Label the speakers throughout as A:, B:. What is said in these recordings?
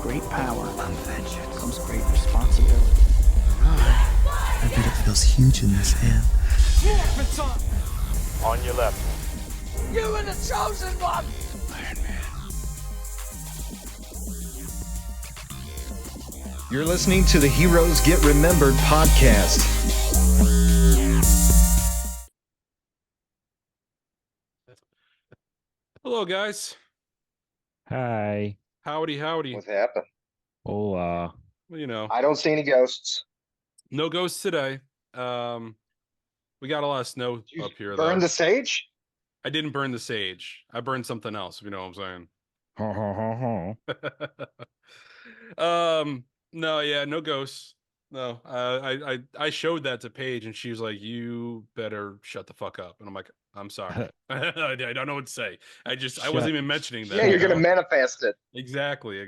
A: great power
B: vengeance
A: comes great responsibility.
B: I bet it feels huge in this hand.
C: On your left.
D: You are the chosen one!
B: Iron Man.
E: You're listening to the Heroes Get Remembered podcast.
C: Hello, guys.
F: Hi.
C: Howdy.
E: What's happened?
F: Hola.
C: Well, you know,
E: I don't see any ghosts.
C: no ghosts today. We got a lot of snow
E: Did you
C: up here,
E: burn
C: though.
E: the sage?
C: I didn't burn the sage. I burned something else, if you know what I'm
F: Ho, ho, ho, ho.
C: saying. No, yeah, no ghosts. No, I showed that to Paige, and she was like, "You better shut the fuck up." And I'm like, "I'm sorry. I don't know what to say. I wasn't even mentioning that.
E: Yeah, you're
C: you
E: gonna
C: know?
E: manifest it.
C: Exactly.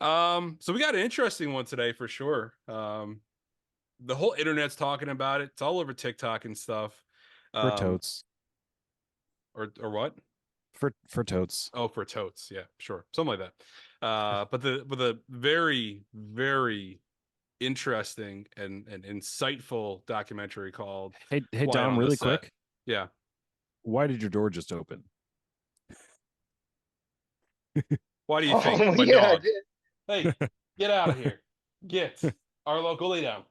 C: So we got an interesting one today for sure. The whole internet's talking about it. It's all over TikTok and stuff.
F: For totes.
C: Or what?
F: For totes.
C: Oh, for totes. Yeah, sure. Something like that. But the very, very interesting and insightful documentary called
F: Hey
C: Quiet
F: Dom,
C: on the
F: really
C: Set.
F: quick.
C: Yeah.
F: Why did your door just open?
C: Why do you think? My
E: yeah, I
C: dog.
E: did.
C: Hey, get out of here. Get. Arlo, go lay down.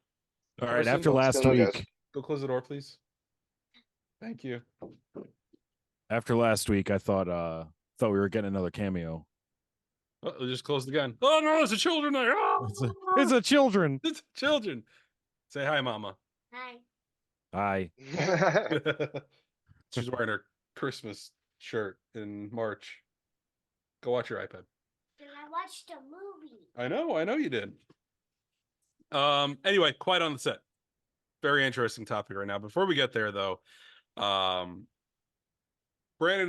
F: All right,
C: Carson,
F: after last
E: still
F: week.
E: goes.
C: Go close the door, please. Thank you.
F: After last week, I thought we were getting another cameo.
C: Oh, they just closed again. Oh no, there's a children there. Oh,
F: It's a children.
C: it's children. Say hi, Mama.
F: Hi.
C: She's wearing her Christmas shirt in March. Go watch your iPad.
G: And I watched a movie.
C: I know you did. Anyway, Quiet on the Set. Very interesting topic right now. Before we get there, though, Brandon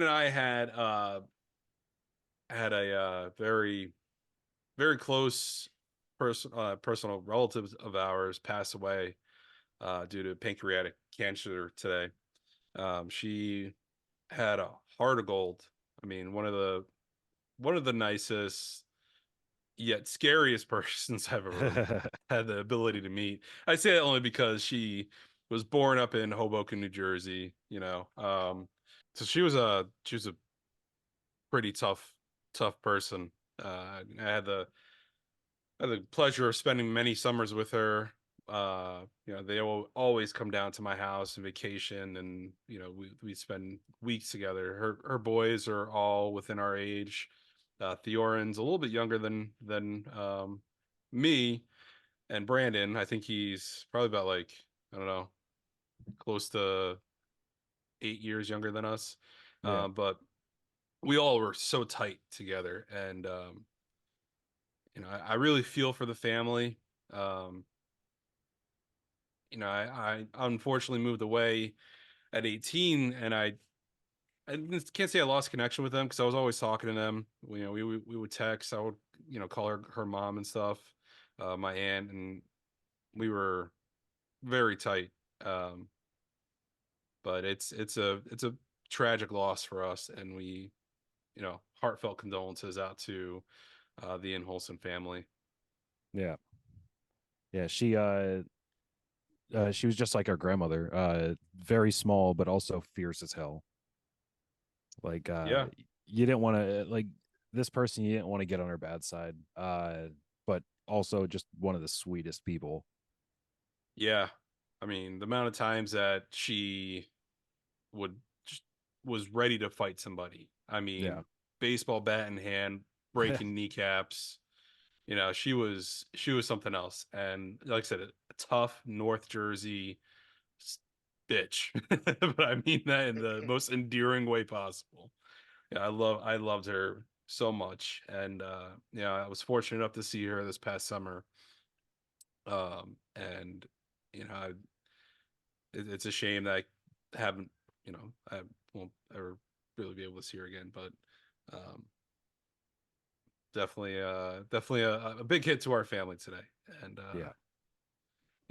C: and I had a very, very close personal relatives of ours pass away due to pancreatic cancer today. She had a heart of gold. I mean, one of the nicest yet scariest persons I've ever had the ability to meet. I say that only because she was born up in Hoboken, New Jersey, so she was a pretty tough person. I had the pleasure of spending many summers with her. They always come down to my house on vacation, and we spend weeks together. Her boys are all within our age. Theoren's a little bit younger than me and Brandon. I think he's probably about, like, I don't know, close to 8 years younger than us.
F: Yeah.
C: But we all were so tight together, and I really feel for the family. I unfortunately moved away at 18, and I can't say I lost connection with them because I was always talking to them. We would text. I would call her mom and stuff, my aunt, and we were very tight. But it's a tragic loss for us, and we heartfelt condolences out to the Inholson family.
F: Yeah. Yeah, she was just like our grandmother, very small but also fierce as hell. Like
C: Yeah.
F: you didn't want to like this person, you didn't want to get on her bad side. But also just one of the sweetest people.
C: Yeah. I mean, the amount of times that she was ready to fight somebody. I mean,
F: Yeah.
C: baseball bat in hand, breaking kneecaps. She was something else. And like I said, a tough North Jersey bitch. But I mean that in the most endearing way possible. Yeah, I loved her so much. And I was fortunate enough to see her this past summer. And it's a shame that I haven't, I won't ever really be able to see her again, but definitely a big hit to our family today. And
F: Yeah.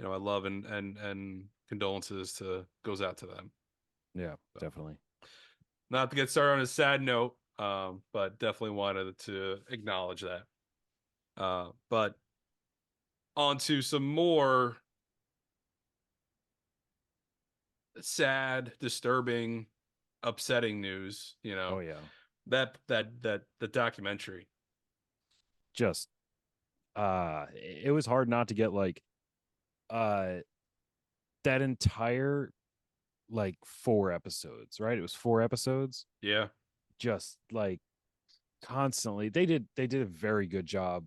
C: I love and condolences goes out to them.
F: Yeah, definitely.
C: Not to get started on a sad note, but definitely wanted to acknowledge that. But on to some more sad, disturbing, upsetting news.
F: Oh yeah.
C: That the documentary.
F: Just it was hard not to get like uh that entire like 4 episodes, right? It was 4 episodes.
C: Yeah.
F: Just like constantly they did a very good job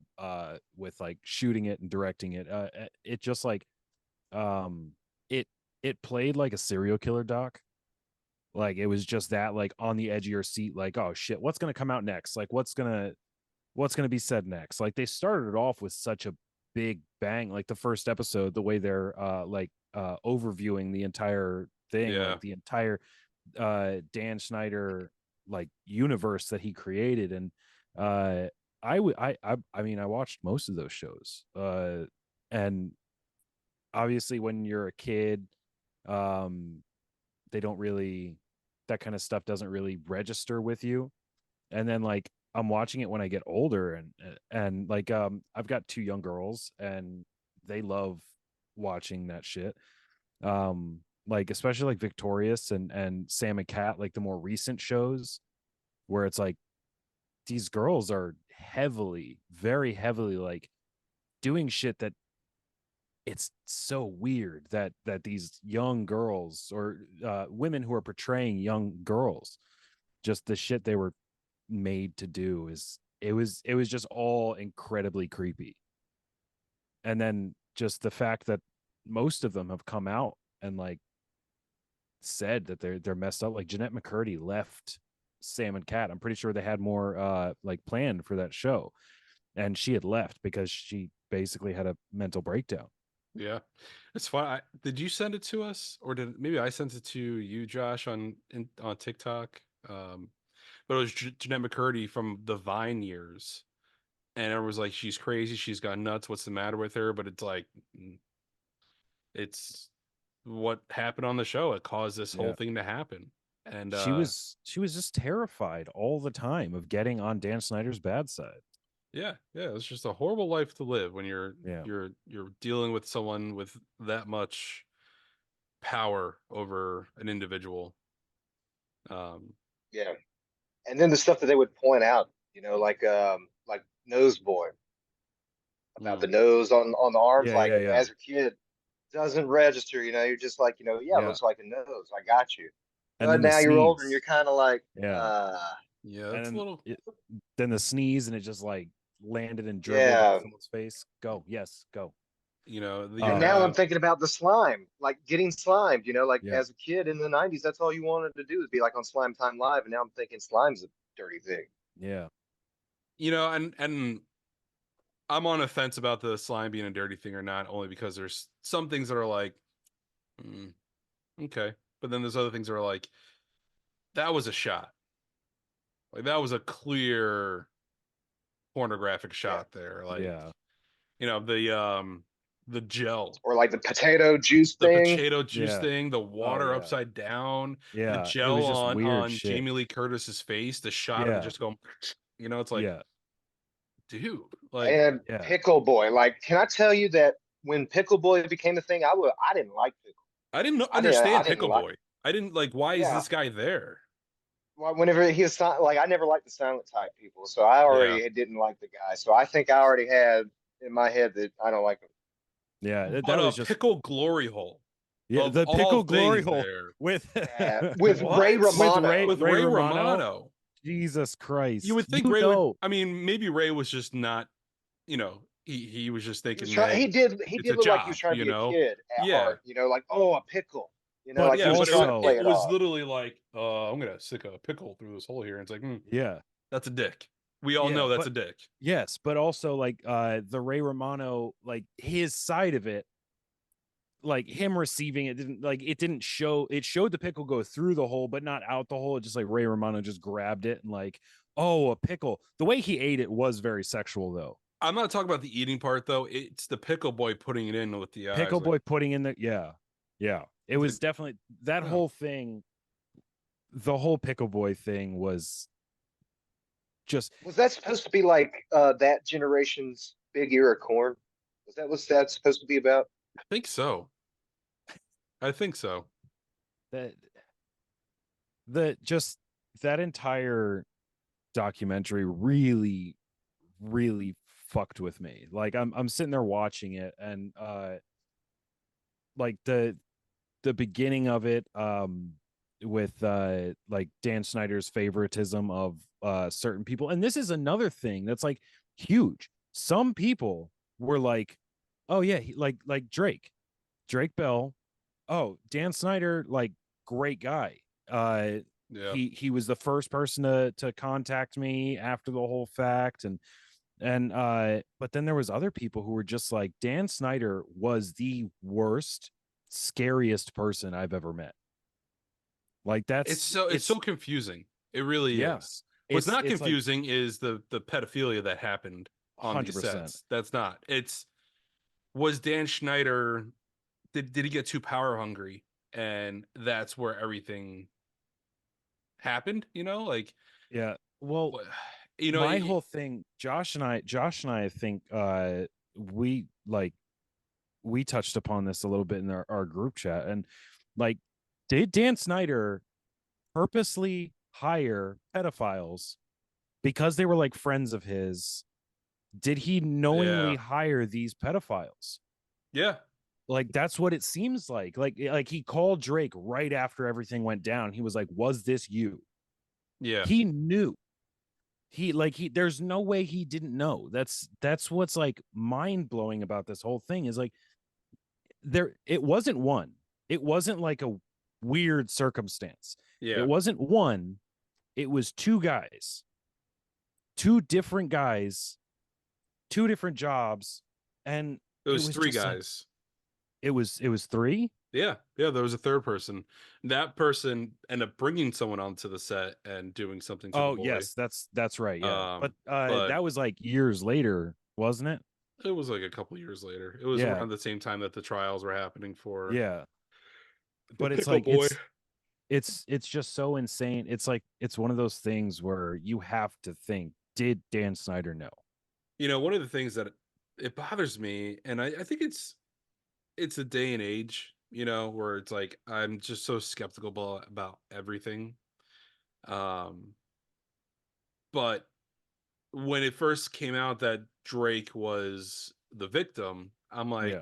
F: with like shooting it and directing it. It just like um it it played like a serial killer doc. Like it was just that like on the edge of your seat, like, oh shit, what's gonna come out next? Like what's gonna be said next? Like they started it off with such a big bang. Like the first episode, the way they're overviewing the entire thing,
C: Yeah.
F: like the entire Dan Schneider like universe that he created. And I mean I watched most of those shows. And obviously when you're a kid, they don't really, that kind of stuff doesn't really register with you. And then like I'm watching it when I get older, and like I've got 2 young girls and they love watching that shit. Like especially like Victorious and Sam and Cat, like the more recent shows where it's like these girls are heavily, very heavily like doing shit that it's so weird that these young girls or women who are portraying young girls, just the shit they were made to do is it was just all incredibly creepy. And then just the fact that most of them have come out and like said that they're messed up. Like Jeanette McCurdy left Sam and Cat. I'm pretty sure they had more like planned for that show, and she had left because she basically had a mental breakdown.
C: Yeah, it's fun. Did you send it to us, or did maybe I sent it to you, Josh, on TikTok? But it was Jeanette McCurdy from the Vine years, and it was like, she's crazy, she's got nuts. What's the matter with her? But it's like, it's what happened on the show. It caused this whole
F: Yeah.
C: thing to happen, and
F: She was just terrified all the time of getting on Dan Snyder's bad side.
C: yeah, it's just a horrible life to live when you're
F: Yeah.
C: you're dealing with someone with that much power over an individual.
A: Yeah. And then the stuff that they would point out, like nose boy about the nose on the arms,
F: Yeah,
A: like
F: yeah, yeah.
A: as a kid doesn't register, you're just like, yeah, it
F: Yeah.
A: looks like a nose. I got you.
F: And
A: But
F: then the
A: now you're older and
F: sneeze.
A: you're kind of like,
F: Yeah.
C: Yeah,
F: And
C: it's a
F: then
C: little.
F: then the sneeze and it just like landed and dribbled
A: yeah.
F: on someone's face. Go. Yes, go.
C: The
A: And now I'm thinking about the slime, like getting slimed, like
F: Yeah.
A: as a kid in the 90s, that's all you wanted to do is be like on Slime Time Live. And now I'm thinking slime's a dirty thing.
F: Yeah.
C: And I'm on a fence about the slime being a dirty thing or not, only because there's some things that are like, okay, but then there's other things that are like, that was a shot, like that was a clear pornographic shot there, like,
F: Yeah.
C: the gel,
A: Or like the potato juice
C: the
A: thing.
C: potato juice
F: Yeah.
C: thing, the water
F: yeah.
C: upside down,
F: Yeah.
C: the
F: It
C: gel
F: was just
C: on
F: weird shit.
C: Jamie Lee Curtis's face, the shot of it
F: Yeah.
C: just going, it's like,
F: Yeah.
C: dude, like,
A: And
F: Yeah.
A: Pickle Boy. Like, can I tell you that when Pickle Boy became a thing, I didn't like Pickle.
C: I didn't
A: I
C: understand
A: didn't
C: Pickle
A: like.
C: Boy. I didn't like, why is
A: Yeah.
C: this guy there?
A: Well, whenever he was like, I never liked the silent type people, so I already didn't like the guy. So I think I already had in my head that I don't like him.
F: Yeah. That
C: But a
F: was just
C: pickle glory hole.
F: yeah.
C: of
F: The
C: all
F: pickle glory
C: things
F: hole
C: there.
F: with
A: With
C: What?
A: Ray Romano.
C: With Ray Romano.
F: Jesus Christ.
C: You would think Ray would. I mean, maybe Ray was just not. He was just thinking.
A: He did
C: it's a
A: look like he was
C: job,
A: trying to be a kid at heart. Like, oh, a pickle.
F: But
A: like he was trying to play
C: it
A: it
C: was
A: off.
C: literally like, I'm gonna stick a pickle through this hole here, and it's like,
F: yeah,
C: that's a dick. We all know that's a dick.
F: Yes, but also like the Ray Romano, like his side of it, like him receiving it didn't show. It showed the pickle go through the hole, but not out the hole. It just like Ray Romano just grabbed it and like, oh, a pickle. The way he ate it was very sexual, though.
C: I'm not talking about the eating part, though. It's the pickle boy putting it in with the eyes.
F: Pickle boy putting in the yeah. It was definitely that whole thing. The whole pickle boy thing was Just
A: Was that supposed to be like that generation's Big Ear of Corn? Was that supposed to be about?
C: I think so. I think so.
F: that just that entire documentary really fucked with me. Like I'm sitting there watching it, and like the beginning of it, with like Dan Snyder's favoritism of certain people. And this is another thing that's like huge. Some people were like, oh yeah, like Drake Bell. Oh, Dan Snyder, like, great guy.
C: Yeah.
F: He was the first person to contact me after the whole fact, and but then there was other people who were just like, Dan Snyder was the worst, scariest person I've ever met. Like
C: It's so confusing. It really is.
F: yes,
C: What's not
F: it's like
C: confusing is the pedophilia that happened on these
F: 100%.
C: sets. That's not. Was Dan Schneider, did he get too power hungry, and that's where everything happened, like
F: Yeah. Well,
C: what
F: my whole thing, Josh and I think we like we touched upon this a little bit in our group chat, and like, did Dan Snyder purposely hire pedophiles because they were like friends of his? Did he knowingly
C: yeah.
F: hire these pedophiles?
C: Yeah.
F: Like, that's what it seems like. Like he called Drake right after everything went down. He was like, was this you?
C: Yeah.
F: He knew. He there's no way he didn't know. That's what's like mind-blowing about this whole thing, is like, it wasn't one. It wasn't like a weird circumstance. It
C: Yeah.
F: wasn't one. It was two guys. Two different guys, two different jobs, and
C: It
F: it
C: was
F: was
C: three
F: just like,
C: guys.
F: it was three.
C: Yeah. Yeah, there was a third person. That person ended up bringing someone onto the set and doing something to the
F: Oh,
C: boy.
F: yes, that's right. Yeah. But
C: But
F: that was like years later, wasn't it?
C: it was like a couple years later. It was
F: Yeah.
C: around the same time that the trials were happening for
F: Yeah.
C: the
F: But it's
C: pickle
F: like,
C: boy.
F: it's just so insane. It's like, it's one of those things where you have to think, did Dan Snyder know?
C: One of the things that it bothers me, and I think it's a day and age, where it's like I'm just so skeptical about everything. Um, but when it first came out that Drake was the victim, I'm like,
F: Yeah.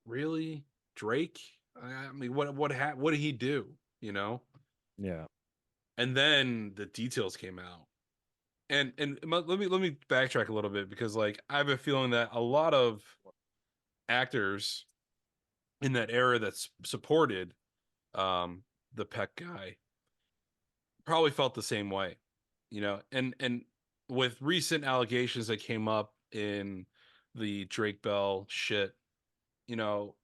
C: really, Drake? I mean, what did he do?
F: Yeah.
C: And then the details came out, and let me backtrack a little bit, because like I have a feeling that a lot of actors in that era that supported the Peck guy probably felt the same way, and with recent allegations that came up in the Drake Bell shit, you know,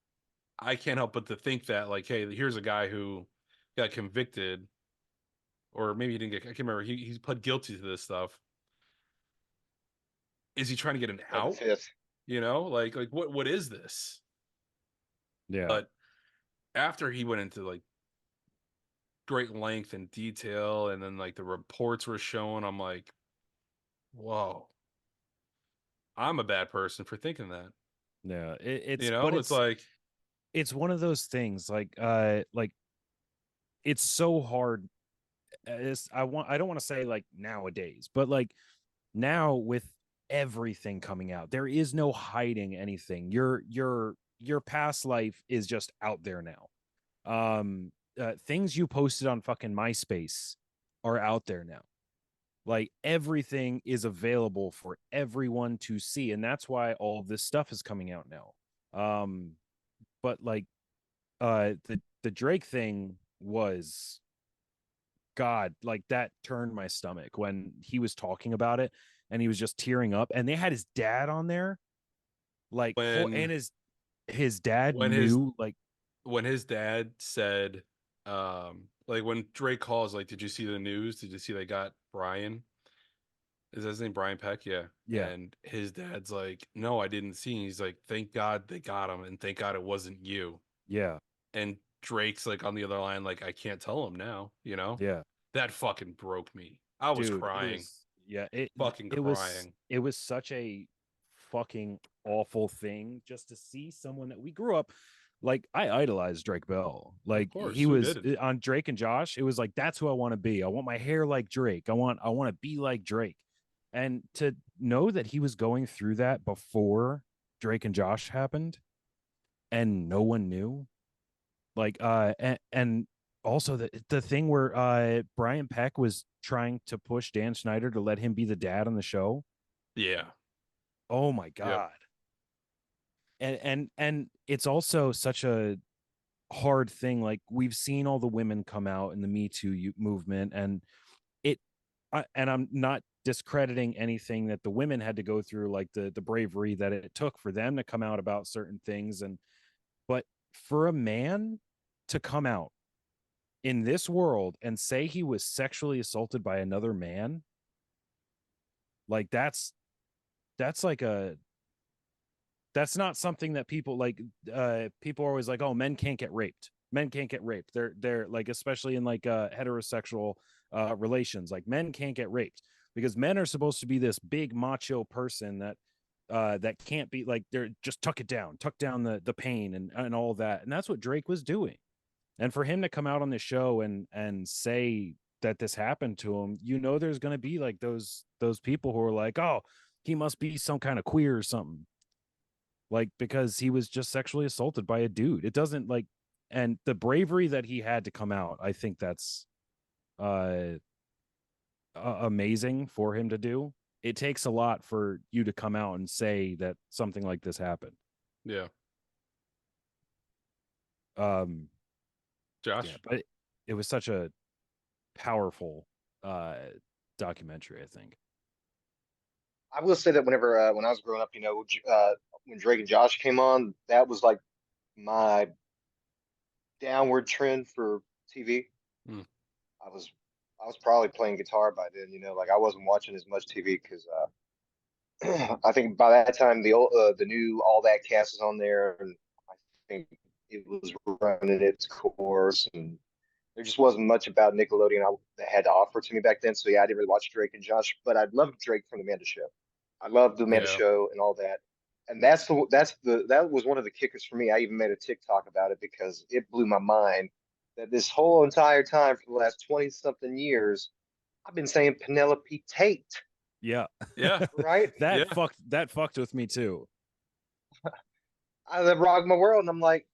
C: I can't help but to think that, like, hey, here's a guy who got convicted, or maybe he didn't get, I can't remember, he's pled guilty to this stuff. Is he trying to get an
A: The
C: out?
A: fifth.
C: Like what is this?
F: Yeah.
C: But after he went into like great length and detail, and then like the reports were showing, I'm like, whoa, I'm a bad person for thinking that.
F: Yeah. But
C: It's like,
F: it's one of those things, like, it's so hard. I don't want to say like nowadays, but like, now with everything coming out, there is no hiding anything. Your past life is just out there now. Things you posted on fucking MySpace are out there now. Like, everything is available for everyone to see, and that's why all of this stuff is coming out now. But like, the Drake thing was, God, like, that turned my stomach when he was talking about it, and he was just tearing up, and they had his dad on there, like,
C: when
F: and his dad
C: when his
F: knew, like,
C: when his dad said, like when Drake calls, like, did you see the news? Did you see they got Brian? Is that his name, Brian Peck? Yeah.
F: yeah,
C: And his dad's like, no, I didn't see. He's like, thank God they got him, and thank God it wasn't you.
F: yeah,
C: And Drake's like on the other line, like, I can't tell him now.
F: yeah,
C: That fucking broke me. I was
F: Dude,
C: crying, fucking crying.
F: it was such a fucking awful thing just to see someone that we grew up like. I idolized Drake Bell.
C: Of
F: Like
C: course,
F: he
C: who
F: was
C: didn't?
F: on Drake and Josh. It was like that's who I want to be. I want my hair like Drake. I want to be like Drake. And to know that he was going through that before Drake and Josh happened and no one knew. Like and also the thing where Brian Peck was trying to push Dan Schneider to let him be the dad on the show.
C: Yeah.
F: Oh my
C: Yep.
F: god. And it's also such a hard thing. Like we've seen all the women come out in the Me Too movement, and and I'm not discrediting anything that the women had to go through, like the bravery that it took for them to come out about certain things. And but for a man to come out in this world and say he was sexually assaulted by another man, like that's like a that's not something that people like. People are always like, oh, men can't get raped, they're like, especially in like heterosexual relations, like men can't get raped because men are supposed to be this big macho person that that can't be like, they're just tuck down the pain and all that. And that's what Drake was doing. And for him to come out on the show and say that this happened to him, you know, there's going to be like those people who are like, oh, he must be some kind of queer or something, like because he was just sexually assaulted by a dude. It doesn't like, and the bravery that he had to come out, I think that's uh amazing for him to do. It takes a lot for you to come out and say that something like this happened.
C: Yeah. Josh?
F: Yeah, but it was such a powerful documentary, I think.
A: I will say that whenever when I was growing up, when Drake and Josh came on, that was like my downward trend for TV.
C: Hmm.
A: I was I was probably playing guitar by then, like I wasn't watching as much TV because I think by that time the new All That cast is on there, and I think it was running its course, and there just wasn't much about Nickelodeon that had to offer to me back then. So yeah, I didn't really watch Drake and Josh, but I loved Drake from the Amanda Show. I loved the Amanda
C: Yeah.
A: Show and all that. And that was one of the kickers for me. I even made a TikTok about it because it blew my mind that this whole entire time for the last 20 something years, I've been saying Penelope Tate,
F: Yeah.
C: Yeah.
A: right?
C: Yeah.
F: that fucked with me too.
A: That rocked my world. And I'm like,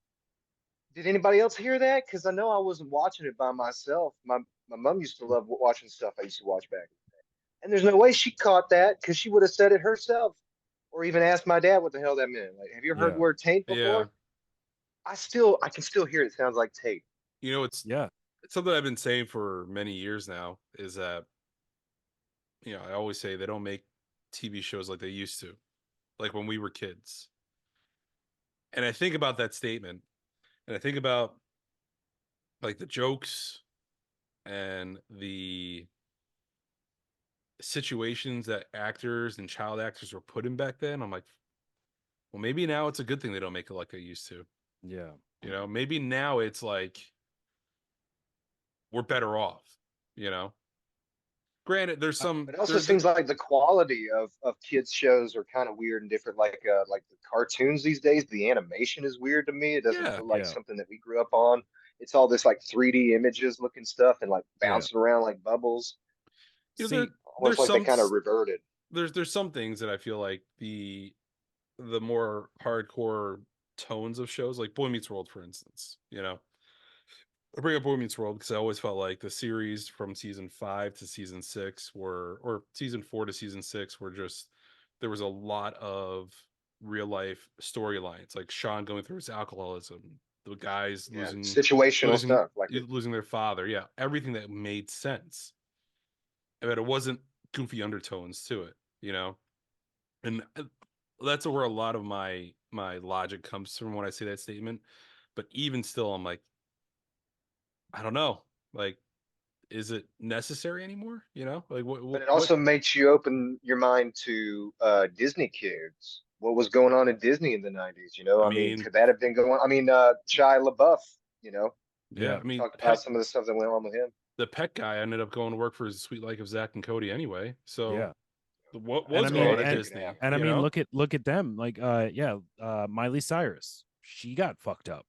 A: did anybody else hear that? Because I know I wasn't watching it by myself. My mom used to love watching stuff I used to watch back. And there's no way she caught that because she would have said it herself or even asked my dad what the hell that meant. Like, have you heard the
F: Yeah.
A: word taint
C: Yeah.
A: before? I can still hear it. It sounds like tape.
C: You know, it's
F: Yeah.
C: something I've been saying for many years now is that, I always say they don't make TV shows like they used to, like when we were kids. And I think about that statement and I think about like the jokes and the situations that actors and child actors were put in back then. I'm like, well, maybe now it's a good thing they don't make it like they used to.
F: Yeah.
C: Maybe now it's like we're better off, you know. Granted, there's some
A: It also
C: there,
A: seems like the quality of kids shows are kind of weird and different. Like the cartoons these days, the animation is weird to me. It doesn't
C: yeah,
A: feel like
F: Yeah.
A: something that we grew up on. It's all this like 3D images looking stuff and like
F: Yeah.
A: bouncing around like bubbles.
C: there
F: See,
A: Almost
C: there's
A: like they
C: some
A: kind of reverted.
C: there's some things that I feel like the more hardcore tones of shows like Boy Meets World, for instance. I bring up Boy Meets World because I always felt like the series from season 5 to season 6 or season 4 to season 6 were just, there was a lot of real life storylines, like Sean going through his alcoholism, the guys
A: Yeah,
C: losing
A: situational
C: losing
A: stuff.
C: losing their father. Yeah, everything that made sense, but it wasn't goofy undertones to it, and that's where a lot of my logic comes from when I say that statement. But even still, I'm like, I don't know. Like, is it necessary anymore? Like
A: But it
C: what?
A: also makes you open your mind to Disney kids. What was going on in Disney in the 90s?
C: I
A: I mean,
C: mean,
A: could that have been going? I mean, Shia LaBeouf,
C: yeah.
F: yeah.
C: I mean,
A: talked about some of the stuff that went on with him.
C: the pet guy ended up going to work for his Sweet Life of Zach and Cody anyway. So
F: Yeah.
C: what
F: And
C: was
F: I
C: going
F: mean,
C: on at
F: and,
C: Disney?
F: and I
C: you
F: mean,
C: know?
F: look at them. Like, Miley Cyrus, she got fucked up.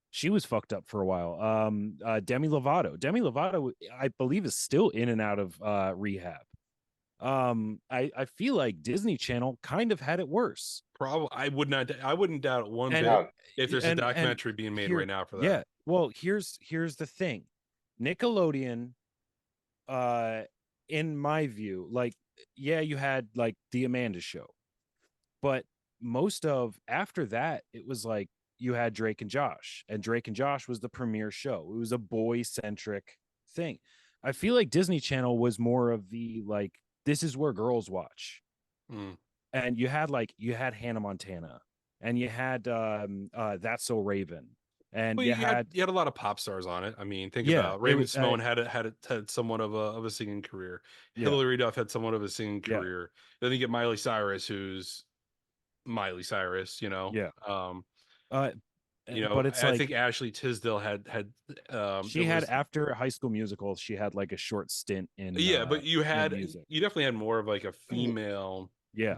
F: She was fucked up for a while. Demi Lovato, I believe, is still in and out of rehab. I feel like Disney Channel kind of had it worse.
C: Probably, I wouldn't doubt it one
F: And
C: bit.
A: Yeah.
C: If there's a
F: and
C: documentary being made
F: here,
C: right now for that.
F: yeah. Well, here's the thing. Nickelodeon, in my view, like, yeah, you had like the Amanda Show, but most of after that, it was like you had Drake and Josh, and Drake and Josh was the premiere show. It was a boy centric thing. I feel like Disney Channel was more of the like, this is where girls watch.
C: Mm.
F: And you had Hannah Montana, and you had That's So Raven, and
C: Well,
F: you had
C: you had a lot of pop stars on it. I mean, think
F: yeah,
C: about
F: it
C: Raven
F: was
C: Simone had somewhat of a singing career.
F: yeah,
C: Hillary Duff had somewhat of a singing
F: yeah,
C: career. Then you get Miley Cyrus, who's Miley Cyrus.
F: yeah. Uh, but it's
C: I
F: like
C: think Ashley Tisdale had
F: she had after High School Musical, she had like a short stint in
C: but you
F: music.
C: definitely had more of like a female
F: Yeah,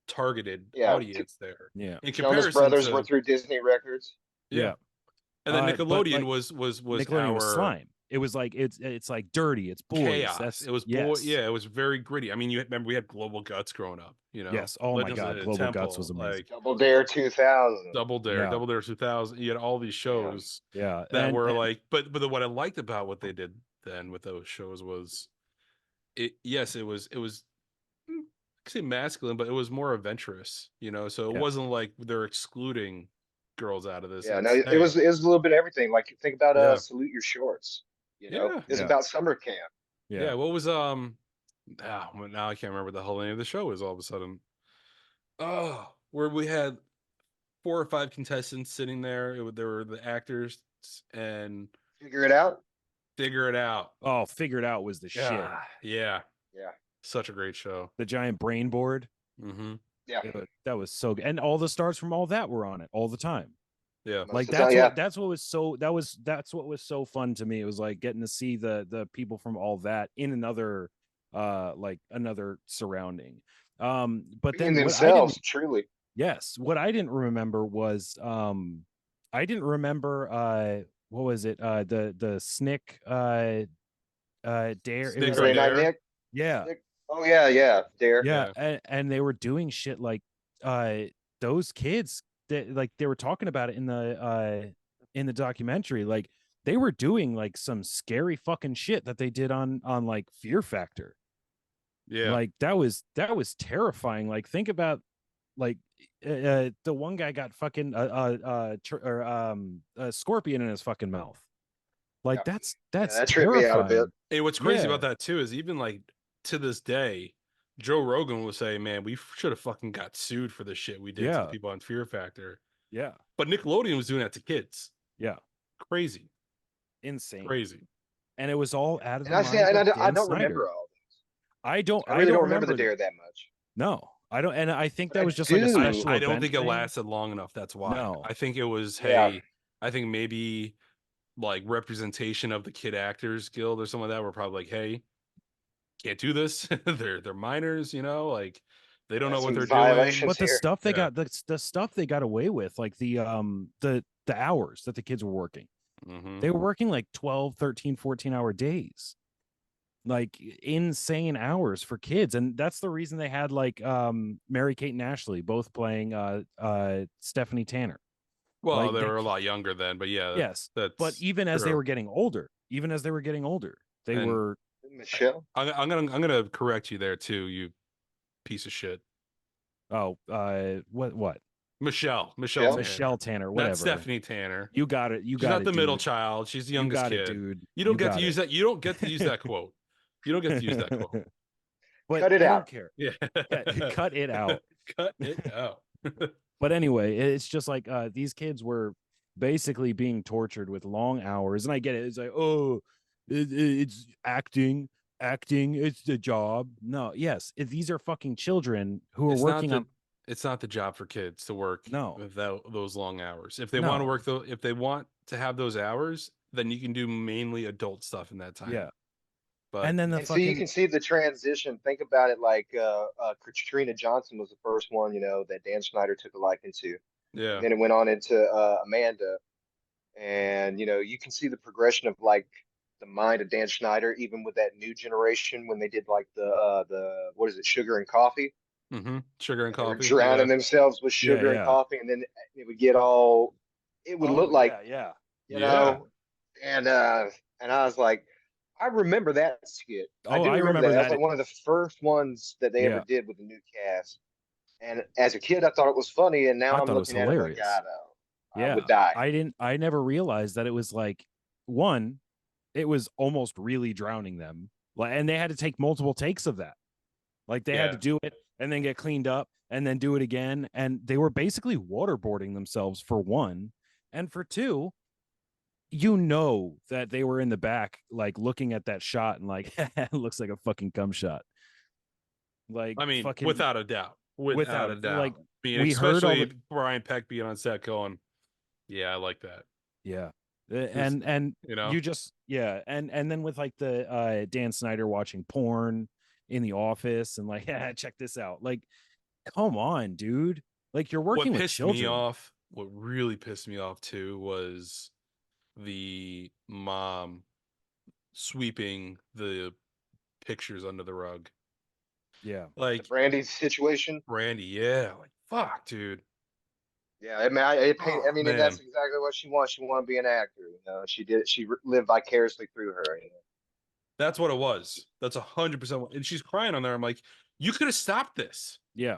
C: targeted
A: Yeah.
C: audience there
F: yeah,
C: in
A: Jonas
C: comparison
A: Brothers
C: to
A: were through Disney Records.
C: yeah. And then
F: but
C: Nickelodeon
F: like,
C: was
F: Nickelodeon was
C: our
F: slime. It was like it's like dirty. It's boys.
C: chaos.
F: That's
C: It was
F: yes,
C: it was very gritty. I mean, you remember we had Global Guts growing up,
F: yes. Oh my
C: Legends of
F: god,
C: the Hidden
F: Global Guts was
C: Temple,
F: amazing.
C: like
A: Double Dare 2000.
F: Yeah,
C: Double Dare 2000. You had all these
A: Yeah.
C: shows
F: yeah,
C: that were
F: and
C: like, but what I liked about what they did then with those shows was it was I could say masculine, but it was more adventurous, so it
F: yeah,
C: wasn't like they're excluding girls out of this.
A: Yeah, no,
C: It's hey,
A: it was a little bit of everything. Like think about
C: yeah,
A: Salute Your Shorts.
C: yeah,
A: It's
F: yeah,
A: about summer camp.
F: yeah.
C: What was well, now I can't remember the whole name of the show is all of a sudden. Oh, where we had 4 or 5 contestants sitting there. There were the actors and
A: Figure it out.
C: figure it out.
F: Oh, Figured Out was the shit.
C: Yeah,
A: Yeah.
C: such a great show.
F: The giant brain board.
C: Mm-hmm.
A: Yeah.
F: That was so good, and all the stars from all that were on it all the time.
C: Yeah,
A: Most
F: Like
A: of the time,
F: that's what was so fun to me. It was like getting to see the people from all that in another like another surrounding. But
A: being
F: then what I didn't
A: themselves, truly.
F: yes, what I didn't remember was I didn't remember what was it? The Snick Dare. It
C: Snick
F: was
C: or
A: Saturday
F: like
A: Night
C: Dare?
A: Nick.
F: yeah,
A: Nick. Oh yeah, Dare.
F: yeah, and they were doing shit like those kids that like they were talking about it in the documentary, like they were doing like some scary fucking shit that they did on like Fear Factor.
C: Yeah,
F: Like that was terrifying. Like think about like the one guy got fucking a scorpion in his fucking mouth. Like
A: Yeah.
F: that's
A: That tripped me out a
F: terrifying.
A: bit.
C: hey, what's crazy
F: Yeah.
C: about that too is even like to this day, Joe Rogan will say, "Man, we should have fucking got sued for the shit we did to the
F: Yeah.
C: people on Fear Factor."
F: Yeah,
C: But Nickelodeon was doing that to kids.
F: yeah,
C: Crazy,
F: insane.
C: crazy.
F: And it was all out of
A: And
F: the
A: I
F: mind
A: say, and
F: of
A: I
F: Dan
A: don't
F: Snyder.
A: remember all this.
F: I don't
A: I really don't remember the
F: them.
A: Dare that much.
F: No, I don't, and I think
A: But
F: that
A: I
F: was just like a
A: do.
F: special
C: I don't
F: event
C: think it
F: thing.
C: lasted long enough. That's why.
F: No.
C: I think it was,
A: Yeah.
C: hey, I think maybe like representation of the Kid Actors Guild or something like that were probably like, hey, can't do this. they're minors, like they don't know what
A: Some
C: they're
A: violations
F: But the
A: here.
F: stuff they
C: Yeah.
F: got the stuff they got away with, like the hours that the kids were working.
C: doing. Hmm.
F: They were working like 12, 13, 14-hour days. Like insane hours for kids. And that's the reason they had like Mary Kate and Ashley both playing Stephanie Tanner.
C: Well,
F: Like,
C: they
F: they
C: were a
F: ke-
C: lot younger then, but yeah,
F: Yes.
C: that's
F: But even as they
C: true.
F: were getting older, they
C: And-
F: were
A: Michelle.
C: I'm gonna correct you there too, you piece of shit.
F: what
C: Michelle
A: Michelle?
C: Tanner.
F: Michelle Tanner, whatever.
C: Not Stephanie Tanner.
F: You got it. You
C: She's
F: got
C: not
F: it.
C: the middle
F: dude.
C: child. She's the
F: You
C: youngest
F: got
C: kid.
F: it, dude.
C: You don't get
F: got
C: to use
F: it.
C: that. You don't get to use that quote. You don't get to use that quote.
F: But
A: Cut it
F: I
A: out.
F: don't care.
C: Yeah.
F: Cut it out.
C: Cut it out.
F: But anyway, it's just like these kids were basically being tortured with long hours, and I get it. It's like, oh, it's acting, it's the job. No, yes, these are fucking children who are
C: It's
F: working
C: not
F: on.
C: it's not the job for kids to work
F: No.
C: without those long hours. If they
F: No.
C: want to work if they want to have those hours, then you can do mainly adult stuff in that time.
F: Yeah.
C: But
F: And then the
A: And so you
F: fucking
A: can see the transition. Think about it like Katrina Johnson was the first one, that Dan Schneider took a liking to.
C: yeah.
A: And then it went on into Amanda. And, you can see the progression of like the mind of Dan Schneider, even with that new generation when they did like what is it, Sugar and Coffee?
C: Sugar and
A: And they were
C: coffee.
A: drowning
C: Yeah.
A: themselves with
F: Yeah,
A: sugar and
F: yeah.
A: coffee. And then it would look like,
F: yeah.
A: you
C: Yeah.
A: know, and I was like, I remember that skit. I
F: Oh,
A: do
F: I
A: remember
F: remember
A: that. That was
F: that.
A: like one of the first ones that they ever
F: Yeah.
A: did with the new cast. And as a kid, I thought it was funny, and now
F: I
A: I'm
F: thought it was
A: looking at it like,
F: hilarious.
A: I
F: Yeah.
A: would die.
F: I never realized that it was like one, it was almost really drowning them. Like, and they had to take multiple takes of that. Like they had to do it and then get cleaned up and then do it again. And they were basically waterboarding themselves for one. And for two, that they were in the back, like looking at that shot and like, it looks like a fucking cum shot. Like,
C: I mean,
F: fucking
C: without a doubt. Without a doubt.
F: like,
C: I mean,
F: we heard all
C: especially Brian Peck being on set going, yeah, I like that.
F: yeah.
C: Just,
F: And
C: you know,
F: you just and then with like the Dan Snyder watching porn in the office and like, yeah, check this out. Like, come on, dude. Like, you're working with children.
C: What really pissed me off too was the mom sweeping the pictures under the rug.
F: Yeah.
A: The
C: Like
A: Brandy situation.
C: Brandy, yeah. Like fuck, dude.
A: Yeah, I mean, I mean, and
C: Man.
A: that's exactly what she wants. She wanted to be an actor. She did. She lived vicariously through her.
C: That's what it was. That's 100%. And she's crying on there. I'm like, you could have stopped this.
F: Yeah.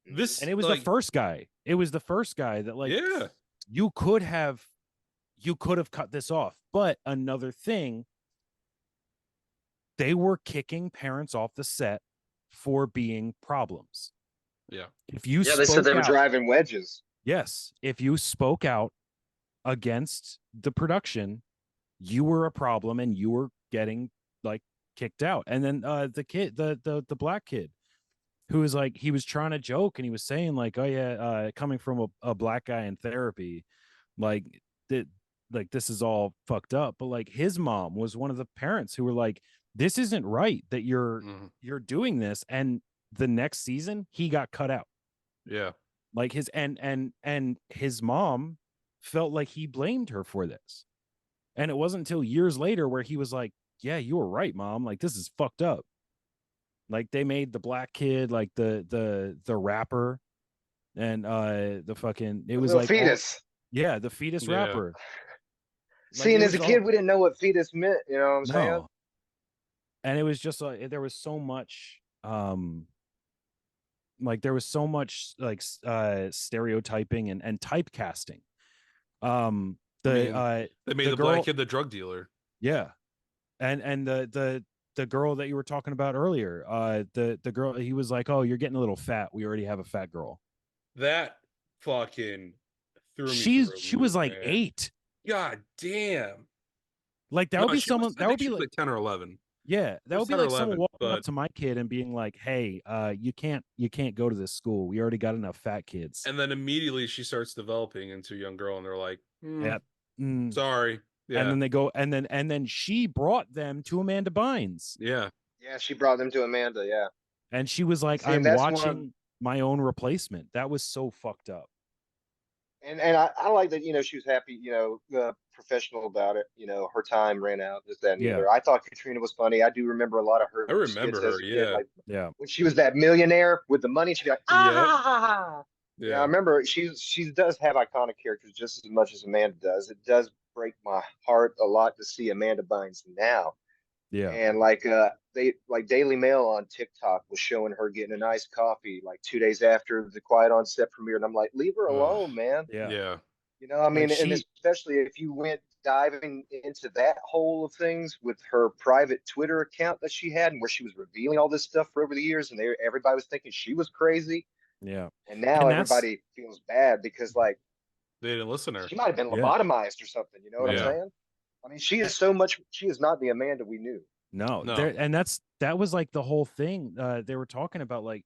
C: This
F: And it was
C: like,
F: the first guy. It was the first guy that like
C: yeah.
F: you could have cut this off. But another thing, they were kicking parents off the set for being problems.
C: Yeah.
F: If you
A: Yeah, they said they were driving wedges.
F: Yes, if you spoke out against the production, you were a problem and you were getting like kicked out. And then the kid, the black kid, who was like, he was trying to joke and he was saying like, oh yeah, coming from a black guy in therapy, like that, like this is all fucked up. But like his mom was one of the parents who were like, this isn't right that you're doing this. And the next season he got cut out.
C: Yeah.
F: Like his and his mom felt like he blamed her for this. And it wasn't until years later where he was like, yeah, you were right, mom. Like, this is fucked up. Like they made the black kid like the rapper and the fucking it was like
A: fetus.
F: The fetus rapper.
A: See, and as a kid, we didn't know what fetus meant, you know what I'm saying?
F: And it was just like there was so much stereotyping and typecasting. They
C: made the black kid the drug dealer.
F: Yeah. And the girl that you were talking about earlier, the girl, he was like, oh, you're getting a little fat. We already have a fat girl.
C: That fucking threw me.
F: She was like 8.
C: God damn.
F: Like that would be someone that would be
C: like 10 or 11.
F: Yeah, that would be like
C: 11,
F: someone walking up to my kid and being like, "Hey, you can't go to this school. We already got enough fat kids."
C: And then immediately she starts developing into a young girl, and they're like, sorry.
F: Yeah. And then they go, and then she brought them to Amanda Bynes.
C: Yeah.
A: Yeah, she brought them to Amanda. Yeah.
F: And she was like, "I'm watching my own replacement." That was so fucked up.
A: And I like that, she was happy, professional about it. Her time ran out, this, that, and the other. I thought Katrina was funny. I do remember a lot of her.
C: I remember her,
A: yeah. When she was that millionaire with the money, she'd be like, Yeah, I remember she does have iconic characters just as much as Amanda does. It does break my heart a lot to see Amanda Bynes now.
F: Yeah.
A: And Daily Mail on TikTok was showing her getting an iced coffee like 2 days after the Quiet on Set premiere. And I'm like, leave her alone, man.
F: Yeah.
A: I mean, and especially if you went diving into that hole of things with her private Twitter account that she had and where she was revealing all this stuff for over the years and everybody was thinking she was crazy.
F: Yeah.
A: And now everybody feels bad because like
C: they didn't listen to her.
A: She might have been lobotomized or something. You know what I'm saying? I mean, she is not the Amanda we knew.
F: No. And that was like the whole thing. They were talking about like,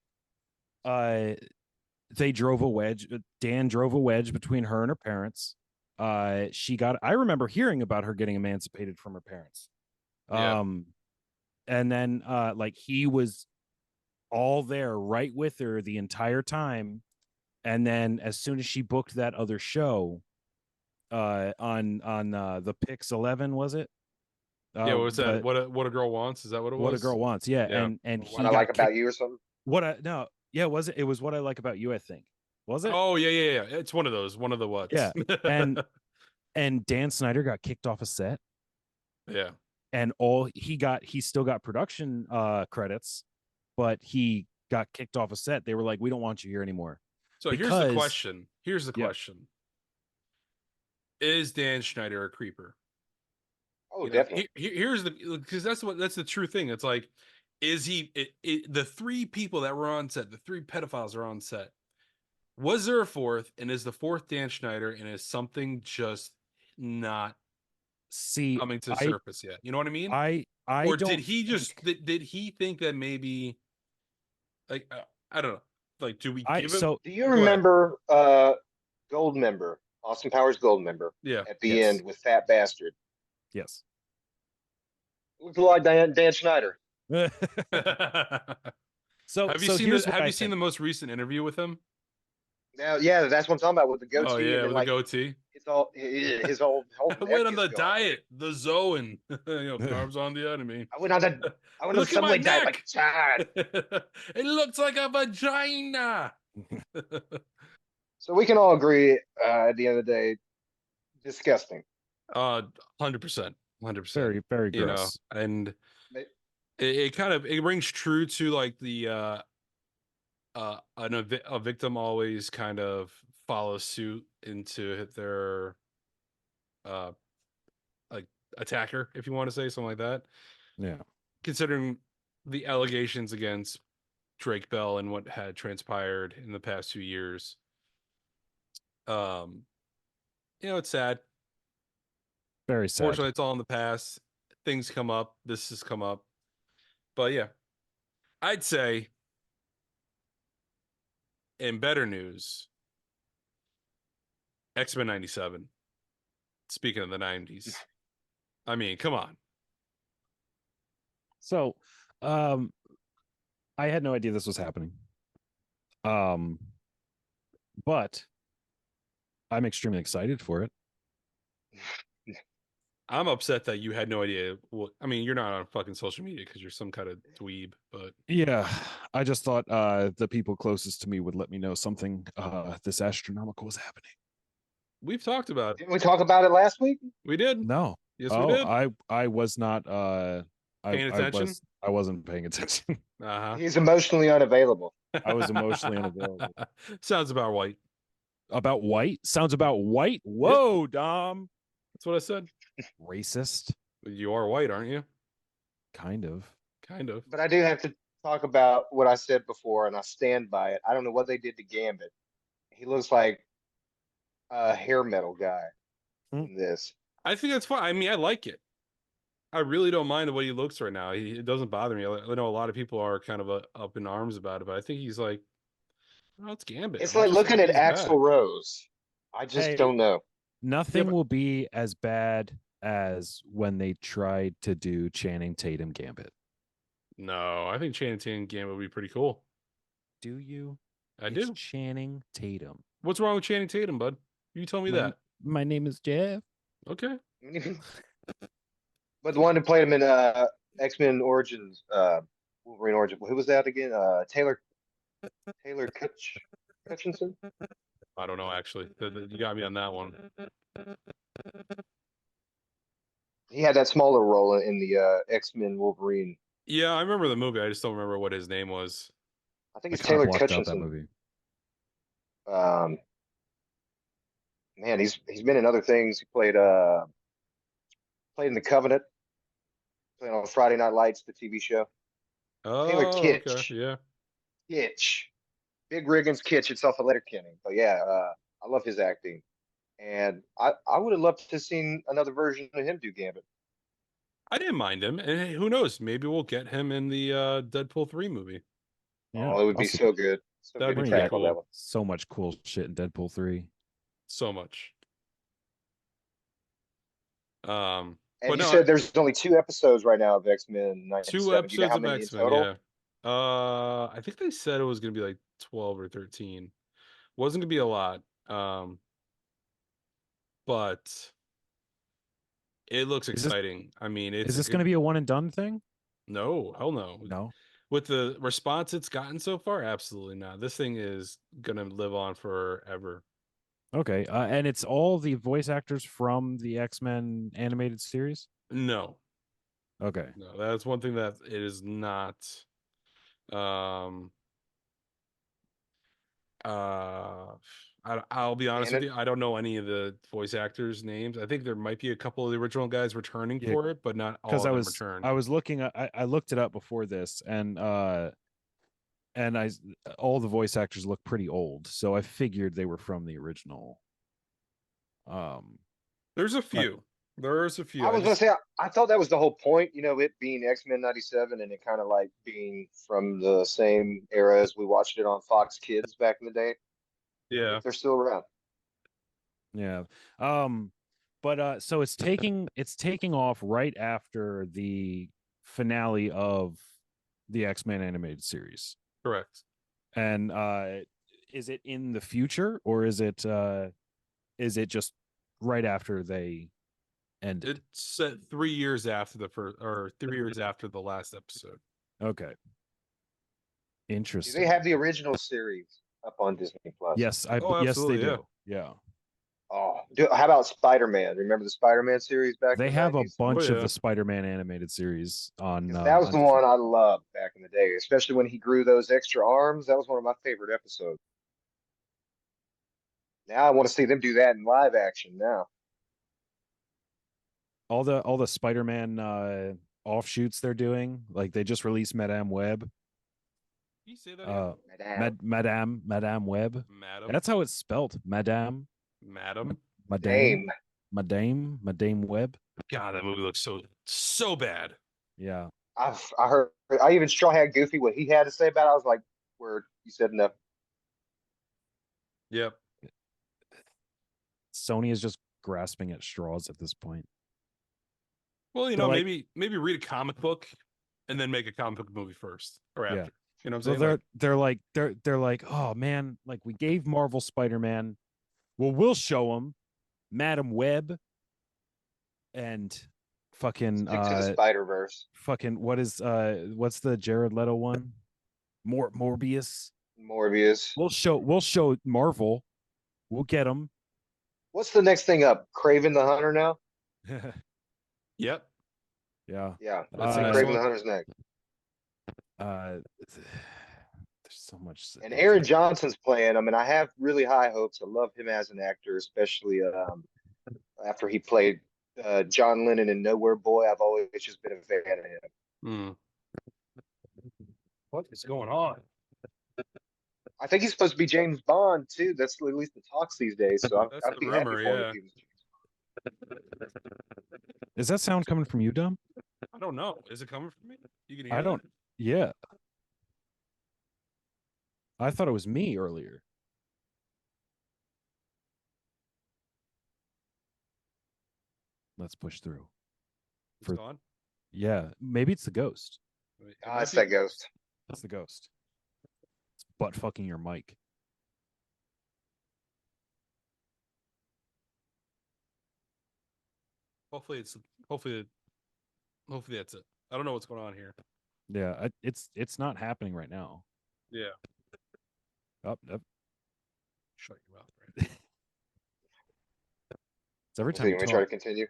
F: they drove a wedge. Dan drove a wedge between her and her parents. I remember hearing about her getting emancipated from her parents.
C: Yeah.
F: And then like he was all there right with her the entire time. And then as soon as she booked that other show on the Pix 11, was it?
C: Yeah, what was that?
F: The
C: What a girl wants? Is that what it
F: What a
C: was?
F: Girl Wants, yeah.
C: Yeah.
F: And
A: What
F: he
A: I like
F: got
A: about
F: kicked.
A: you or something.
F: Was it was What I Like About You, I think. Was it?
C: Oh yeah. It's one of those. One of the whats.
F: Yeah. And Dan Snyder got kicked off a set,
C: yeah.
F: and he still got production credits, but he got kicked off a set. They were like, we don't want you here anymore.
C: So here's the question. Here's the
F: Yeah.
C: question. Is Dan Schneider a creeper?
A: Oh, definitely.
C: Here's because that's the true thing. It's like, is he the three people that were on set, the three pedophiles are on set. Was there a fourth, and is the fourth Dan Schneider, and is something just not coming to the surface yet? You know what I mean?
F: I
C: Or
F: don't
C: did he just did he think that maybe, like, I don't know, like, do we give him?
A: Do you remember Gold Member, Austin Powers Gold Member?
C: Yeah.
A: At the end with Fat Bastard.
F: Yes.
A: Looked like Dan Schneider.
F: So
C: have you seen the most recent interview with him?
A: Now, yeah, that's what I'm talking about with the goatee.
C: Oh yeah,
A: and
C: with
A: like,
C: the goatee.
A: It's all his whole
C: I went on the diet, the Zoan. Carbs on the enemy.
A: I went on the
C: Look at my
A: subway diet.
C: neck. It looks like a vagina.
A: So we can all agree at the end of the day, disgusting.
C: 100%.
F: Very, very gross.
C: And it kind of rings true to like the a victim always kind of follows suit into their like attacker, if you want to say something like that.
F: Yeah.
C: Considering the allegations against Drake Bell and what had transpired in the past 2 years. It's sad.
F: Very sad.
C: Fortunately, it's all in the past. Things come up. This has come up. But yeah, I'd say in better news, X-Men 97. Speaking of the 90s. I mean, come on.
F: So, I had no idea this was happening. But I'm extremely excited for it.
C: I'm upset that you had no idea. Well, I mean, you're not on fucking social media because you're some kind of dweeb, but
F: yeah, I just thought the people closest to me would let me know something this astronomical was happening.
C: We've talked about it.
A: Didn't we talk about it last week?
C: We did.
F: No.
C: Yes, we did.
F: I was not
C: paying attention.
F: I wasn't paying attention.
A: He's emotionally unavailable.
F: I was emotionally unavailable.
C: Sounds about white.
F: About white? Sounds about white? Whoa, yep. Dom.
C: That's what I said.
F: Racist.
C: You are white, aren't you?
F: Kind of.
A: But I do have to talk about what I said before, and I stand by it. I don't know what they did to Gambit. He looks like a hair metal guy in this.
C: I think that's fine. I mean, I like it. I really don't mind the way he looks right now. It doesn't bother me. I know a lot of people are kind of up in arms about it, but I think he's like, oh, it's Gambit.
A: It's like looking at Axl Rose. I just don't know.
F: Nothing will be as bad as when they tried to do Channing Tatum Gambit.
C: No, I think Channing Tatum Gambit would be pretty cool.
F: Do you?
C: I do.
F: Channing Tatum.
C: What's wrong with Channing Tatum, bud? You tell me that.
F: My name is Jeff.
C: Okay.
A: But the one who played him in X-Men Origins, Wolverine Origins, who was that again? Taylor Hutchinson?
C: I don't know, actually. You got me on that one.
A: He had that smaller role in the X-Men Wolverine.
C: Yeah, I remember the movie. I just don't remember what his name was.
A: I think it's Taylor Hutchinson.
F: That movie.
A: Man, he's been in other things. He played in The Covenant, playing on Friday Night Lights, the TV show.
C: Oh,
A: Taylor Kitsch.
C: Okay, yeah.
A: Kitsch. Big Riggins Kitsch. It's off of Letterkenny. But yeah, I love his acting. And I would have loved to have seen another version of him do Gambit.
C: I didn't mind him. And hey, who knows? Maybe we'll get him in the Deadpool 3 movie.
F: Yeah.
A: Oh, it would be so good. So
C: That'd
A: good
C: be
A: to tackle
C: cool.
A: that one.
F: So much cool shit in Deadpool 3.
C: So much.
A: And
C: But
A: you
C: no,
A: said there's only 2 episodes right now of X-Men
C: two
A: 97. Do you know
C: episodes
A: how
C: of
A: many in
C: X-Men,
A: total?
C: yeah. I think they said it was gonna be like 12 or 13. Wasn't gonna be a lot. But it looks
F: Is this
C: exciting. I mean,
F: is this going to be a one and done thing?
C: no, hell no.
F: No.
C: With the response it's gotten so far, absolutely not. This thing is gonna live on forever.
F: Okay. And it's all the voice actors from the X-Men animated series?
C: No,
F: Okay.
C: no, that's one thing that it is not. Um, uh, I'll be honest
A: And
C: with
A: it,
C: you. I don't know any of the voice actors' names. I think there might be a couple of the original guys returning
F: Yeah,
C: for it, but not all
F: because
C: of them return.
F: I was looking I looked it up before this and all the voice actors look pretty old, so I figured they were from the original. Um
C: There's a
F: but
C: few. There's a few.
A: I
C: I
A: was gonna
C: just
A: say, I thought that was the whole point, it being X-Men 97 and it kind of like being from the same era as we watched it on Fox Kids back in the day,
C: yeah.
A: if they're still around.
F: yeah. Um but so it's taking off right after the finale of the X-Men animated series.
C: Correct.
F: And is it in the future, or is it just right after they ended?
C: It's set 3 years after the first, or 3 years after the last episode.
F: Okay.
A: Do they
F: Interesting.
A: have the original series up on Disney Plus?
C: Oh,
F: Yes, they
C: absolutely, yeah.
F: do. Yeah.
A: Oh, how about Spider-Man? Remember the Spider-Man series back in
F: They
A: the
F: have a
A: 90s?
C: Oh
F: bunch of
C: yeah.
F: the Spider-Man animated series
A: Because that was
F: on
A: the
F: Disney.
A: one I loved back in the day, especially when he grew those extra arms. That was one of my favorite episodes. Now I want to see them do that in live action now.
F: All the Spider-Man offshoots they're doing, like they just released Madame Web.
C: Can you say that again?
F: Madame Web.
C: Madam.
F: That's how it's spelled. Madame
C: Madam.
F: Madame
A: Dame.
F: Madame Web.
C: God, that movie looks so bad.
F: Yeah.
A: I heard. I even straw hat Goofy what he had to say about it. I was like, "Word, you said enough."
C: Yep.
F: Sony is just grasping at straws at this point.
C: Well,
F: They're like,
C: maybe read a comic book and then make a comic book movie first or after.
F: yeah.
C: You know what
F: So
C: I'm saying?
F: they're like, oh man, like we gave Marvel Spider-Man. Well, we'll show them Madam Web and fucking
A: Stick to the Spider Verse.
F: fucking what's the Jared Leto one? Morbius.
A: Morbius.
F: We'll show Marvel. We'll get them.
A: What's the next thing up? Craven the Hunter now?
C: Yep.
F: Yeah.
A: Yeah, I
C: That's the
A: think
C: next
A: Craven
C: one.
A: the Hunter's next.
F: There's so much.
A: And Aaron Johnson's playing him, and I have really high hopes. I love him as an actor, especially after he played John Lennon in Nowhere Boy. I've always just been a fan of him.
C: Hmm. What is going on?
A: I think he's supposed to be James Bond too. That's at least the talks these days. So I've
C: That's
A: got to
C: the
A: be happy
C: rumor,
A: for him
C: yeah.
A: if he was.
F: Is that sound coming from you, Dom?
C: I don't know. Is it coming from me? You can hear
F: I don't.
C: that?
F: Yeah. I thought it was me earlier. Let's push through.
C: It's gone.
F: Yeah, maybe it's the ghost.
C: Wait, it
A: Ah,
C: might
A: it's
C: be-
A: that ghost.
F: It's the ghost. It's butt fucking your mic.
C: Hopefully hopefully that's it. I don't know what's going on here.
F: Yeah, it's not happening right now.
C: Yeah.
F: Up,
C: Shut your mouth. Right?
F: It's every
A: Let's
F: time
A: see,
F: you
A: let me try to
F: talk.
A: continue.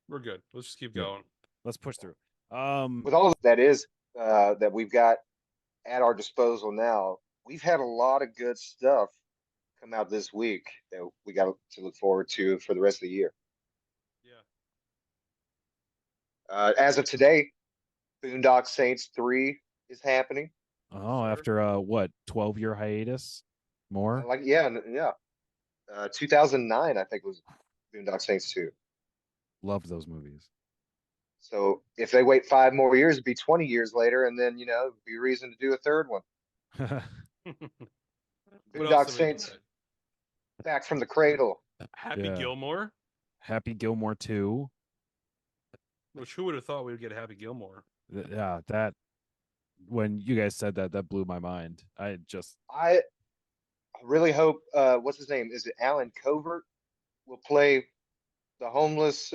C: We're good. Let's just keep
F: Yeah.
C: going.
F: Let's push through.
A: With all of that is that we've got at our disposal now, we've had a lot of good stuff come out this week that we got to look forward to for the rest of the year.
C: Yeah.
A: As of today, Boondock Saints 3 is happening.
F: Oh,
C: Sure.
F: after what, 12-year hiatus? More?
A: Like, yeah, yeah. 2009, I think, was Boondock Saints 2.
F: Loved those movies.
A: So if they wait 5 more years, it'd be 20 years later, and then, it'd be a reason to do a third one.
C: What else
A: Boondock
C: have we
A: Saints
C: got?
A: back from the cradle.
C: Happy
F: Yeah.
C: Gilmore.
F: Happy Gilmore 2.
C: Which who would have thought we would get Happy Gilmore?
F: Yeah, that when you guys said that, that blew my mind.
A: I really hope what's his name? Is it Alan Covert? Will play the homeless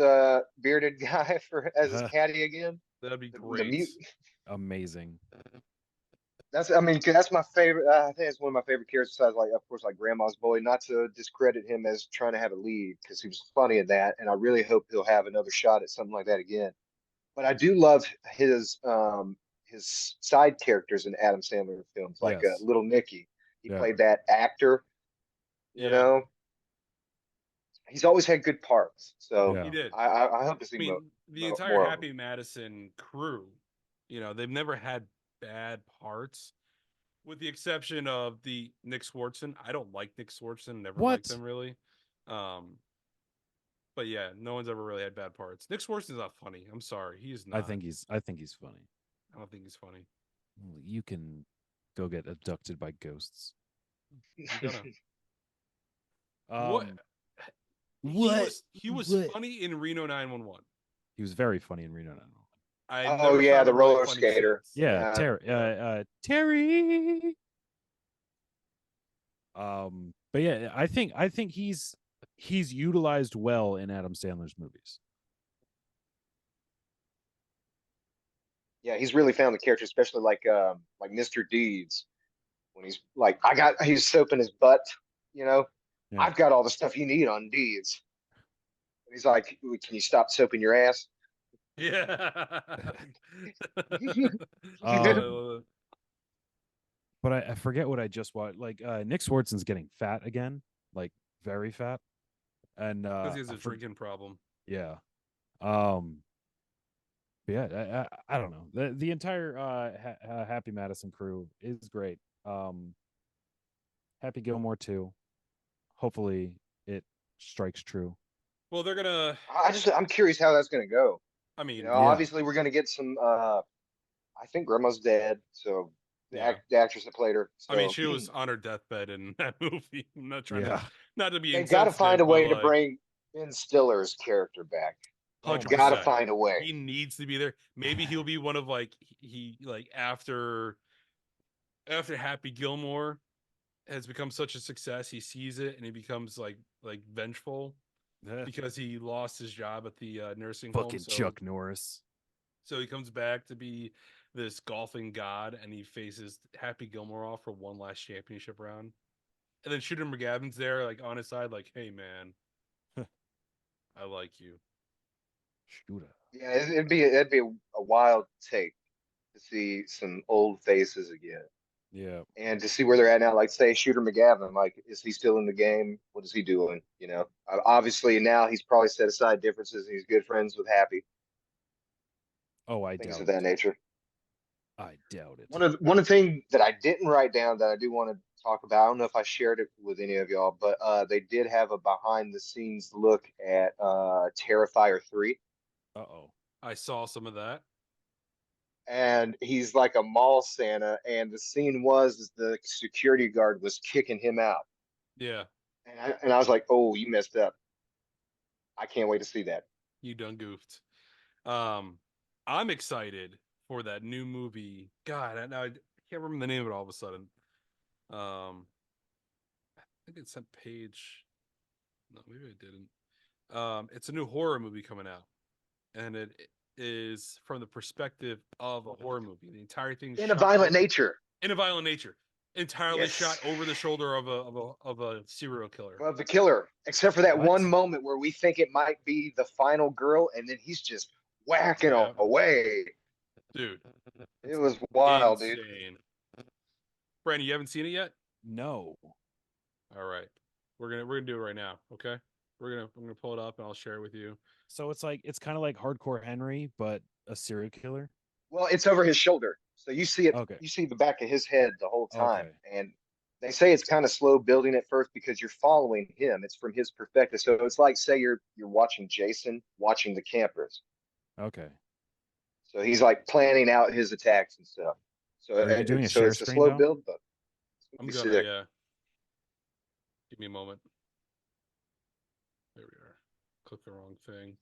A: bearded guy for as his caddy again.
C: That'd be
A: The
C: great.
A: mute.
F: amazing.
A: That's I mean 'cause that's my favorite. I think it's one of my favorite characters. Besides, like of course, like Grandma's Boy. Not to discredit him as trying to have a lead because he was funny in that, and I really hope he'll have another shot at something like that again. But I do love his side characters in Adam Sandler films, like
F: Yes.
A: Little Nicky. He
F: Yeah.
A: played that actor. You
C: Yeah.
A: know, he's always had good parts. So
F: Yeah.
C: He did.
A: I hope to see
C: I mean, the entire
A: more of
C: Happy Madison crew, they've never had bad parts, with the exception of the Nick Swartzen. I don't like Nick Swartzen. Never liked
F: What?
C: him really. But yeah, no one's ever really had bad parts. Nick Swartzen's not funny. I'm sorry, he's not.
F: I think he's funny.
C: I don't think he's funny.
F: Well, you can go get abducted by ghosts.
C: You're gonna.
F: Um,
C: He was funny in Reno 911.
F: he was very funny in Reno 911.
C: I
A: Oh
C: never
A: yeah,
C: found
A: the
C: him really
A: roller
C: funny
A: skater.
C: since.
F: Yeah,
A: Yeah.
F: Terry. But yeah, I think he's utilized well in Adam Sandler's movies.
A: Yeah, he's really found the character, especially like Mr. Deeds when he's like he's soaping his butt, you know.
F: Yeah.
A: I've got all the stuff you need on Deeds. And he's like, can you stop soaping your ass?
C: Yeah.
F: But I forget what I just watched. Like Nick Swartzen's getting fat again, like very fat, and
C: Because he has a drinking problem.
F: Yeah. But yeah, I don't know. The entire Happy Madison crew is great. Happy Gilmore 2. Hopefully it strikes true.
C: Well, they're gonna.
A: I'm curious how that's gonna go.
C: I mean,
F: Yeah.
A: Obviously we're gonna get some. I think Grandma's dead, so the actress that played her. So
C: I mean, she was on her deathbed in that movie. I'm not trying to, not to be.
A: They got to find a way to
C: like,
A: bring Ben Stiller's character back.
C: 100%.
A: Got to find a way.
C: He needs to be there. Maybe he'll be one of like after Happy Gilmore has become such a success, he sees it and he becomes like vengeful because he lost his job at the nursing home.
F: Fucking Chuck Norris.
C: So he comes back to be this golfing god, and he faces Happy Gilmore off for one last championship round. And then Shooter McGavin's there, like on his side, like, "Hey man, I like you."
F: Shooter.
A: Yeah, it'd be a wild take to see some old faces again.
F: Yeah.
A: And to see where they're at now, like say Shooter McGavin, like is he still in the game? What is he doing? You know, obviously now he's probably set aside differences and he's good friends with Happy.
F: Oh, I
A: Things
F: doubt
A: of that nature.
F: I doubt it.
A: One of the things that I didn't write down that I do want to talk about, I don't know if I shared it with any of y'all, but they did have a behind the scenes look at Terrifier 3.
F: Uh-oh.
C: I saw some of that.
A: And he's like a mall Santa, and the scene was the security guard was kicking him out.
C: Yeah.
A: And I was like, oh, you messed up. I can't wait to see that.
C: You done goofed. I'm excited for that new movie. God, I can't remember the name of it all of a sudden. I think it's on page. No, maybe I didn't. It's a new horror movie coming out, and it is from the perspective of a horror movie. The entire thing
A: In a violent nature.
C: In a violent nature, entirely shot over the shoulder of a serial killer.
A: Of the killer, except for that one moment where we think it might be the final girl, and then he's just whacking away.
C: Dude,
A: it was wild,
C: insane. Dude. Brandon, you haven't seen it yet?
F: No.
C: All right, we're gonna do it right now. Okay, I'm gonna pull it up and I'll share it with you.
F: So it's kind of like Hardcore Henry, but a serial killer.
A: Well, it's over his shoulder, so you see it.
F: Okay.
A: You see the back of his head the whole time,
F: Okay.
A: and they say it's kind of slow building at first because you're following him. It's from his perspective, so it's like say you're watching Jason watching the campers.
F: Okay.
A: So he's like planning out his attacks and stuff. So
F: Are you doing a
A: so
F: share
A: it's a
F: screen,
A: slow
F: though?
A: build, but
C: I'm gonna yeah. Give me a moment. There we are. clicked the wrong thing.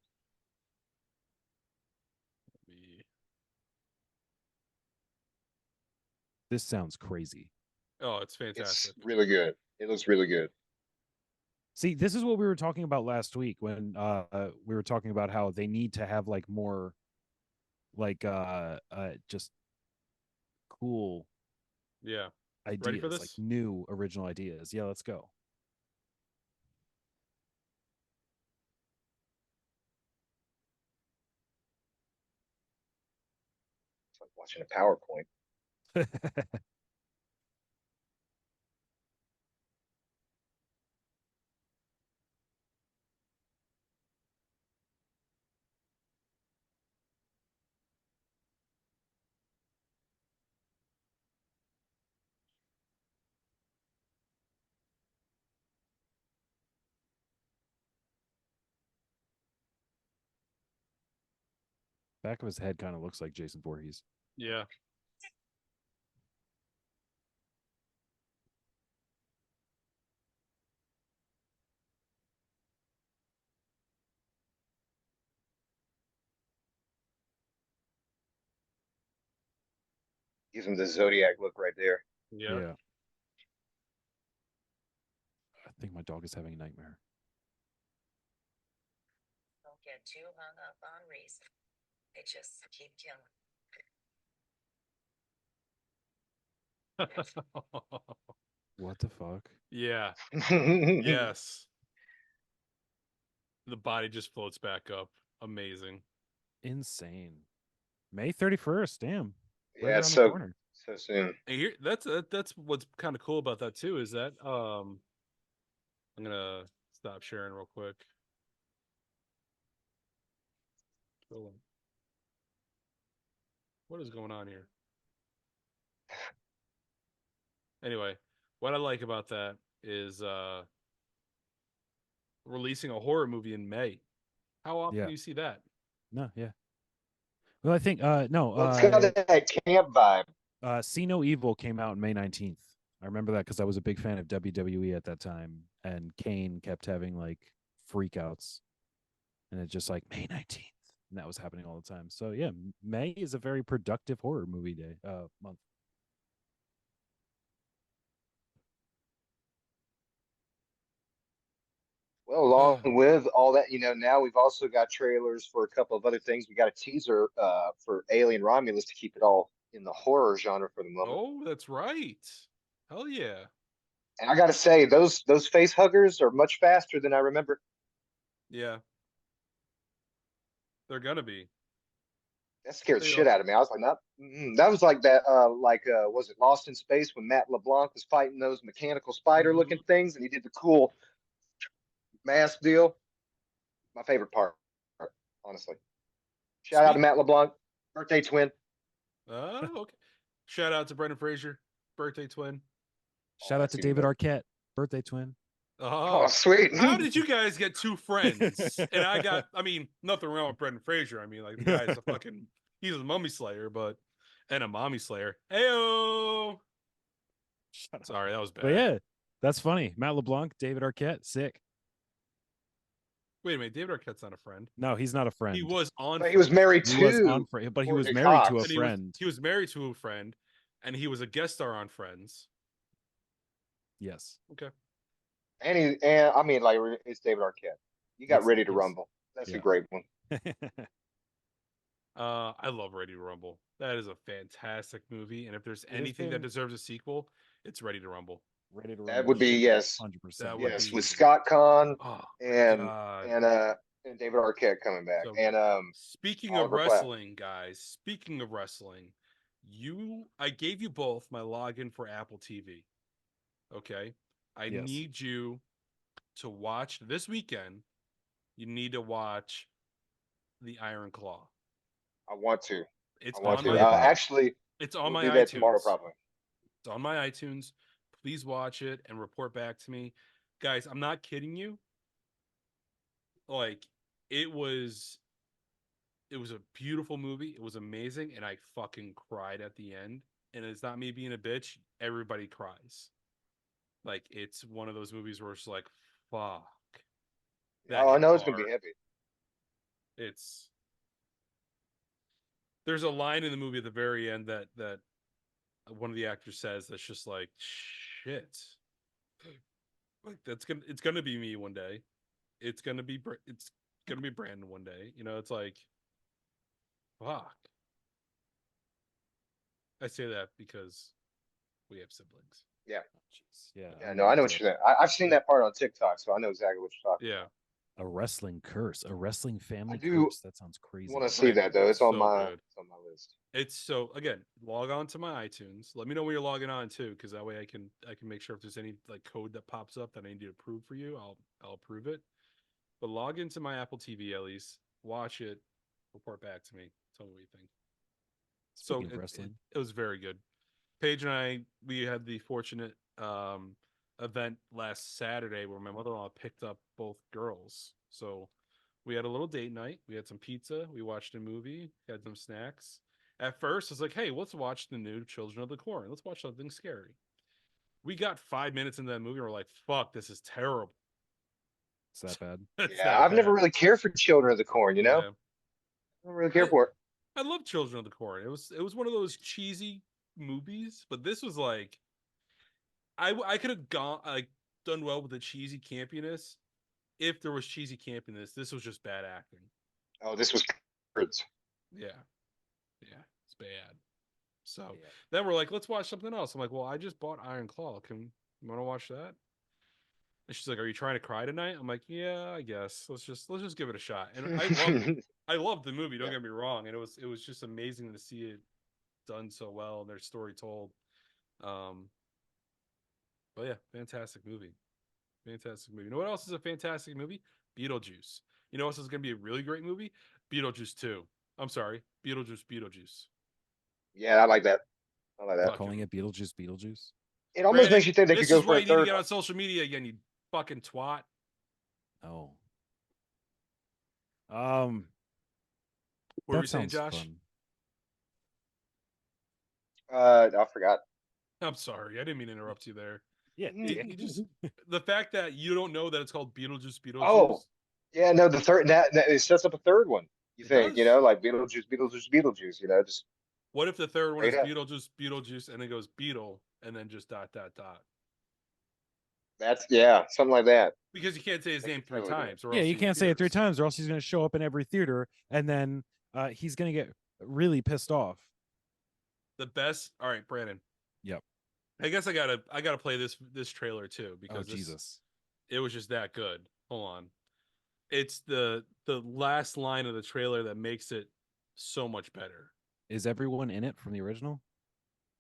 C: Let me...
F: This sounds crazy.
C: Oh, it's
A: It's
C: fantastic.
A: really good. It looks really good.
F: See, this is what we were talking about last week when we were talking about how they need to have like more like just cool
C: Yeah.
F: ideas,
C: Ready for
F: like
C: this?
F: new original ideas. Yeah, let's go.
A: It's like watching a PowerPoint.
F: Back of his head kind of looks like Jason Voorhees.
C: Yeah.
A: Gives him the Zodiac look right there.
C: Yeah.
F: Yeah. I think my dog is having a nightmare.
H: Don't get too hung up on reason. They just keep killing.
F: What the fuck?
C: Yeah.
A: Yeah.
C: Yes. The body just floats back up. Amazing.
F: Insane. May 31st. Damn. Right
A: Yeah,
F: around
A: it's
F: the corner.
A: so soon.
C: And here, that's what's kind of cool about that too is that I'm gonna stop sharing real quick. Hold on. What is going on here? Anyway, what I like about that is releasing a horror movie in May. How often
F: Yeah.
C: do you see that?
F: No, yeah. Well, I think no,
A: Well, it's got that camp vibe.
F: See No Evil came out on May 19th. I remember that because I was a big fan of WWE at that time, and Kane kept having like freakouts, and it's just like May 19th, and that was happening all the time. So yeah, May is a very productive horror movie day month.
A: Well, along with all that, now we've also got trailers for a couple of other things. We got a teaser for Alien Romulus to keep it all in the horror genre for the moment.
C: Oh, that's right. Hell yeah.
A: And I got to say, those face huggers are much faster than I remember.
C: Yeah. They're gonna be.
A: That scared the
C: They
A: shit
C: are.
A: out of me. I was like, not. That was like that. Was it Lost in Space when Matt LeBlanc was fighting those mechanical spider-looking things, and he did the cool mask deal? My favorite part, honestly. Shout out to
C: Speak.
A: Matt LeBlanc, birthday twin.
C: Oh, okay. Shout out to Brendan Fraser, birthday twin.
F: Shout out
A: That's
F: to
A: even
F: David
A: better.
F: Arquette, birthday twin.
A: Oh,
C: Oh,
A: sweet.
C: how did you guys get two friends? And I mean, nothing wrong with Brendan Fraser. I mean, like the guy's a fucking, he's a mummy slayer, and a mommy slayer. Heyo. Sorry, that was bad.
F: But yeah, that's funny. Matt LeBlanc, David Arquette, sick.
C: Wait a minute, David Arquette's not a friend.
F: No, he's not a friend.
C: He was on.
A: But he was married
F: He was
A: to
F: on, but he was
A: Courtney
F: married to a
A: Cox.
C: And
F: friend.
C: he was married to a friend, and he was a guest star on Friends.
F: Yes.
C: Okay.
A: And I mean, like, it's David Arquette. You got
F: Yes,
A: Ready to
F: yes.
A: Rumble. That's
F: Yeah.
A: a great one.
C: I love Ready to Rumble. That is a fantastic movie, and if there's
F: It has
C: anything that
F: been-
C: deserves a sequel, it's Ready to Rumble.
F: Ready to
A: That
F: Rumble
A: would be,
F: should
A: yes.
F: 100%.
C: That would
A: Yes,
C: be-
A: with Scott Conn
C: Oh
A: and
C: God.
A: and David Arquette coming back.
C: So,
A: and
C: speaking of
A: Oliver Platt.
C: wrestling, guys, speaking of wrestling, I gave you both my login for Apple TV. Okay. I
F: Yes.
C: need you to watch this weekend. You need to watch The Iron Claw.
A: I want to.
C: It's
A: I want
C: on
A: to.
C: my
A: Actually,
C: it's on
A: we'll
C: my
A: do that
C: iTunes.
A: tomorrow, probably.
C: It's on my iTunes. Please watch it and report back to me. Guys, I'm not kidding you. Like, it was a beautiful movie. It was amazing, and I fucking cried at the end. And it's not me being a bitch. Everybody cries. Like, it's one of those movies where it's like, fuck. that
A: Oh, I
C: hit
A: know it's gonna be
C: hard.
A: heavy.
C: It's there's a line in the movie at the very end that one of the actors says that's just like shit. Like it's gonna be me one day. It's gonna be Brandon one day. You know, it's like fuck. I say that because we have siblings.
A: Yeah,
F: Jeez. Yeah.
A: yeah.
F: I'm
A: No,
F: gonna
A: I know
F: have
A: what
F: to-
A: you're saying. I've seen that part on TikTok, so I know exactly what you're talking
C: Yeah.
A: about.
F: A wrestling curse, a wrestling family
A: do
F: curse. That sounds crazy.
A: Want to see
C: Right.
A: that though? It's on
C: So
A: my
C: good.
A: list.
C: It's so again, log on to my iTunes. Let me know when you're logging on too, because that way I can make sure if there's any like code that pops up that I need to approve for you, I'll approve it. But log into my Apple TV at least, watch it, report back to me, tell me what you think.
F: Speaking
C: So
F: of wrestling,
C: it was very good. Paige and I, we had the fortunate event last Saturday where my mother-in-law picked up both girls. So we had a little date night. We had some pizza. We watched a movie. Had some snacks. At first, I was like, "Hey, let's watch the new Children of the Corn. Let's watch something scary." We got 5 minutes into that movie, and we're like, "Fuck, this is terrible."
F: it's that bad.
C: It's
A: Yeah,
C: that
A: I've never
C: bad.
A: really cared for Children of the Corn. You know,
C: Yeah.
A: I don't really care for it.
C: I love Children of the Corn. It was one of those cheesy movies, but this was like I could have gone like done well with the cheesy campiness if there was cheesy campiness. This was just bad acting.
A: Oh, this was good.
C: Yeah, yeah, it's bad. So
F: Yeah.
C: then we're like, let's watch something else. I'm like, well, I just bought Iron Claw. Can you want to watch that? And she's like, are you trying to cry tonight? I'm like, yeah, I guess. Let's just give it a shot. And I loved the movie. Don't
A: Yeah.
C: get me wrong. And it was just amazing to see it done so well and their story told. But yeah, fantastic movie. Fantastic movie. You know what else is a fantastic movie? Beetlejuice. You know what else is going to be a really great movie? Beetlejuice 2. I'm sorry. Beetlejuice.
A: Yeah, I like that. I like that.
C: Fuck.
F: Calling it Beetlejuice.
A: It almost
C: Brandon,
A: makes you think they could
C: this
A: go
C: is
A: for
C: why
A: a
C: you need to
A: third
C: get
A: one.
C: on social media again, you fucking twat.
F: Oh.
C: What were
F: That
C: you saying,
F: sounds
C: Josh?
F: fun.
A: I forgot.
C: I'm sorry. I didn't mean to interrupt you there.
F: Yeah.
C: You just the fact that you don't know that it's called Beetlejuice.
A: Oh, yeah, no, the third that it sets up a third one. You
C: It
A: think,
C: does.
A: like Beetlejuice, just
C: What if the third one
A: straight
C: is
A: up.
C: Beetlejuice, and then goes Beetle, and then just dot.
A: That's something like that.
C: Because you can't say his
A: They
C: name
A: could
C: three
A: totally do it.
C: times, or
F: Yeah,
C: else
F: you
C: he
F: can't say it 3
C: appears.
F: times, or else he's going to show up in every theater, and then he's going to get really pissed off.
C: The best. All right, Brandon.
F: Yep.
C: I guess I gotta play this trailer too
F: Oh
C: because
F: Jesus!
C: it was just that good. Hold on. It's the last line of the trailer that makes it so much better.
F: Is everyone in it from the original?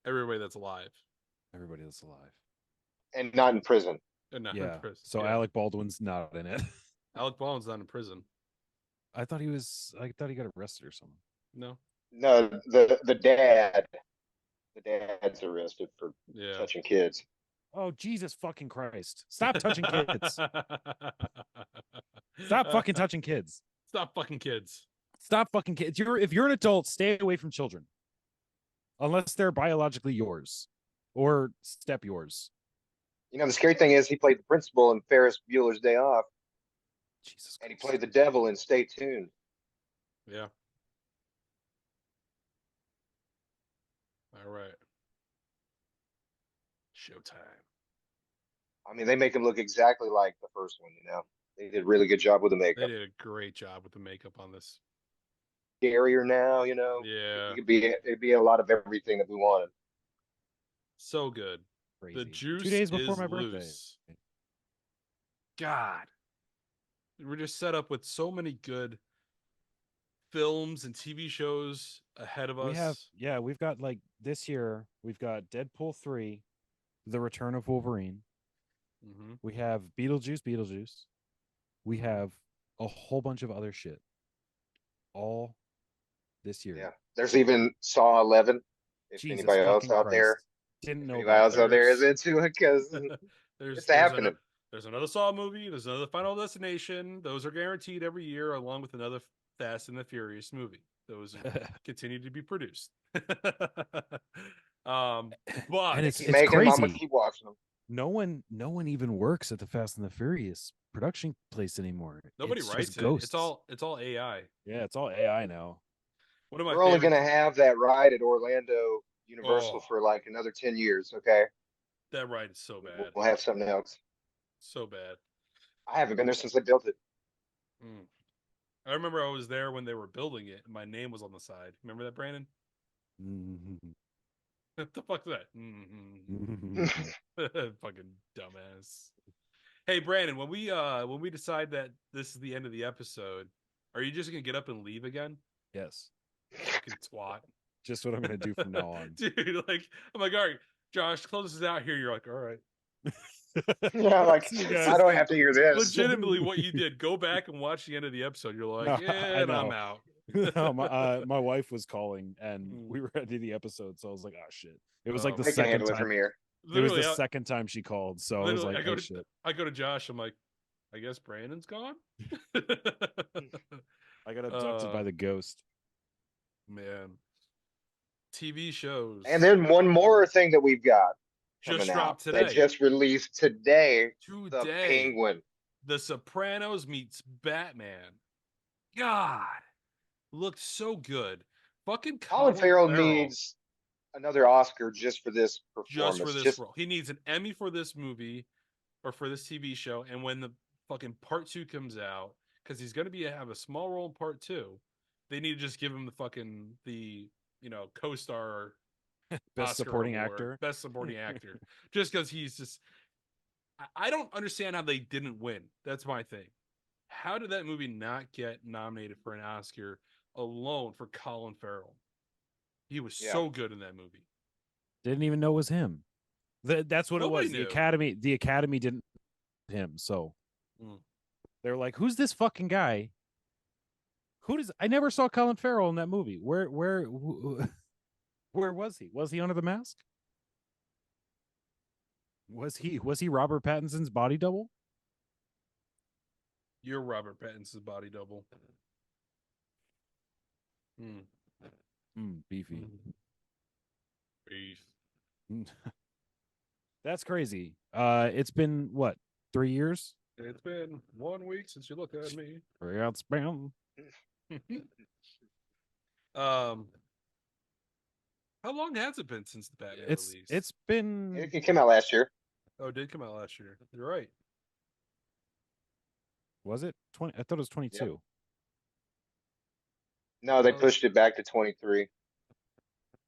C: Everybody that's alive
F: Everybody that's alive.
A: And not in prison.
C: and not in
F: Yeah.
C: prison.
F: So
C: Yeah.
F: Alec Baldwin's not in it.
C: Alec Baldwin's not in prison.
F: I thought he got arrested or something.
C: No.
A: No, the dad's arrested for
C: Yeah.
A: touching kids.
F: Oh Jesus fucking Christ! Stop touching kids! Stop fucking touching kids!
C: Stop fucking kids.
F: Stop fucking kids! If you're an adult, stay away from children, unless they're biologically yours or step yours.
A: The scary thing is he played the principal in Ferris Bueller's Day Off,
F: Jesus
A: and he
F: Christ.
A: played the devil in Stay Tuned.
C: Yeah. All right. Showtime.
A: I mean, they make him look exactly like the first one. They did a really good job with the
C: They
A: makeup.
C: did a great job with the makeup on this.
A: Scarier now,
C: Yeah.
A: it'd be a lot of everything that we wanted.
C: So good.
F: Crazy.
C: The juice
F: 2 days before
C: is
F: my birthday.
C: loose. God. We're just set up with so many good films and TV shows ahead of us.
F: We've got like this year, we've got Deadpool 3, The Return of Wolverine.
C: Mm-hmm.
F: We have Beetlejuice. We have a whole bunch of other shit. All this year.
A: Yeah, there's even Saw 11. If
F: Jesus
A: anybody else
F: fucking
A: out
F: Christ.
A: there,
F: Didn't know
A: anybody
F: about
A: else out there is
C: There's-
A: into it, because
C: there's
A: it's
C: there's
A: happening.
C: there's another Saw movie. There's another Final Destination. Those are guaranteed every year, along with another Fast and the Furious movie. Those continue to be produced. But
F: And it's
A: Keep making them, I'm
F: crazy.
A: gonna keep watching them.
F: No one even works at the Fast and the Furious production place anymore.
C: Nobody
F: It's
C: writes
F: just
C: it.
F: ghosts.
C: It's all AI.
F: Yeah, it's all AI now.
C: One of my
A: We're only
C: favorite.
A: gonna have that ride at Orlando Universal
C: Oh,
A: for like another 10 years. Okay,
C: that ride is so bad,
A: we'll have something else.
C: so bad.
A: I haven't been there since they built it.
C: Mm. I remember I was there when they were building it, and my name was on the side. Remember that, Brandon? What the fuck's that? Fucking dumbass. Hey, Brandon, when we decide that this is the end of the episode, are you just gonna get up and leave again?
F: Yes.
C: Fucking twat.
F: Just what I'm gonna do from now on.
C: Dude, like, I'm like, all right, Josh, close this out here. You're like, all right.
A: Yeah, like
F: See you
A: I
F: guys.
A: don't have to hear this.
C: Legitimately what you did. Go back and watch the end of the episode. You're like,
F: No,
C: yeah,
F: I
C: and I'm
F: know.
C: out.
F: No, my wife was calling and
C: Mm.
F: we were at the episode, so I was like, oh shit. It was like
C: Oh,
F: the
A: I can
F: second
A: handle it
F: time.
A: from here.
F: It was the
C: literally,
F: second time she called, so I was like, oh shit.
C: I go to Josh. I'm like, I guess Brandon's gone.
F: I got abducted by the ghost.
C: Man, TV shows
A: And then one more thing that we've got
C: just
A: coming out
C: dropped
A: that
C: today.
A: just released today. The
C: Today,
A: Penguin.
C: The Sopranos meets Batman. God, looked so good. Fucking
A: Colin Farrell needs another Oscar just for this
C: just for
A: performance.
C: this role. He needs an Emmy for this movie or for this TV show. And when the fucking part 2 comes out, because he's gonna have a small role in part 2, they need to just give him the fucking co-star
F: Best
C: Oscar
F: supporting
C: award,
F: actor.
C: best supporting actor, just because he's just. I don't understand how they didn't win. That's my thing. How did that movie not get nominated for an Oscar alone for Colin Farrell? He was
A: Yeah.
C: so good in that movie.
F: Didn't even know it was him. That's what
C: Nobody
F: it was.
C: knew.
F: The Academy didn't him, so
C: Mm.
F: they're like, who's this fucking guy? I never saw Colin Farrell in that movie. Where was he? Was he under the mask? Was he Robert Pattinson's body double?
C: You're Robert Pattinson's body double.
F: Beefy.
C: Beef.
F: That's crazy. It's been what, 3 years?
C: It's been 1 week since you looked at me.
F: It's been.
C: How long has it been since the Batman
F: It's
C: release?
F: it's been.
A: It came out last year.
C: Oh, it did come out last year. You're right.
F: Was it 20? I thought it was 22.
A: Yep. No, they pushed it back to 23.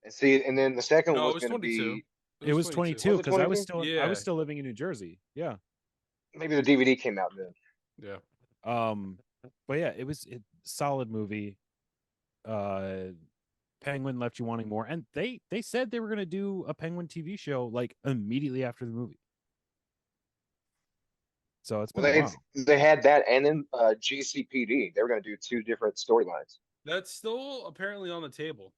A: And see, and then the second
C: No,
A: one
C: it
A: was
C: was
A: going to
C: 22.
A: be
F: It was 22
A: Was it
F: because I was
A: 22?
F: still
C: Yeah.
F: I was still living in New Jersey. Yeah.
A: maybe the DVD came out then.
C: Yeah.
F: But yeah, it was a solid movie. Penguin left you wanting more, and they said they were gonna do a Penguin TV show like immediately after the movie. So it's been
A: Well,
F: a while.
A: they had that, and then GCPD. They were going to do two different storylines.
C: That's still apparently on the table.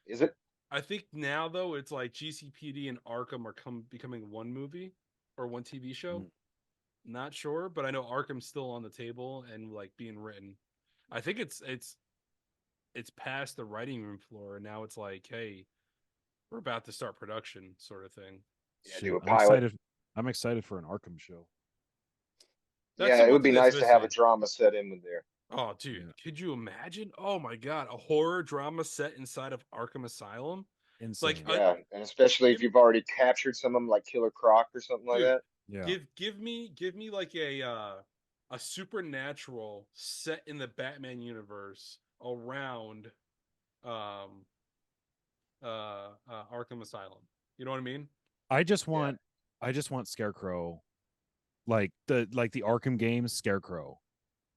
A: Is it?
C: I think now though it's like GCPD and Arkham are becoming one movie or one TV show. Not sure, but I know Arkham's still on the table and like being written. I think it's past the writing room floor, and now it's like, hey, we're about to start production, sort of thing.
A: Yeah,
F: Shit,
A: do a
F: I'm
A: pilot.
F: excited. I'm excited for an Arkham show.
C: That's
A: Yeah,
C: the
A: it
C: one
A: would be
C: thing that's
A: nice to have a
C: missing.
A: drama set in with there.
C: Oh, dude,
F: Yeah.
C: could you imagine? Oh my god, a horror drama set inside of Arkham Asylum.
F: Insane.
A: Yeah, and especially if
C: give-
A: you've already captured some of them, like Killer Croc or something like
C: Dude,
A: that.
F: Yeah.
C: give me like a supernatural set in the Batman universe around Arkham Asylum. You know what I mean?
F: I just want Scarecrow, like the Arkham games Scarecrow,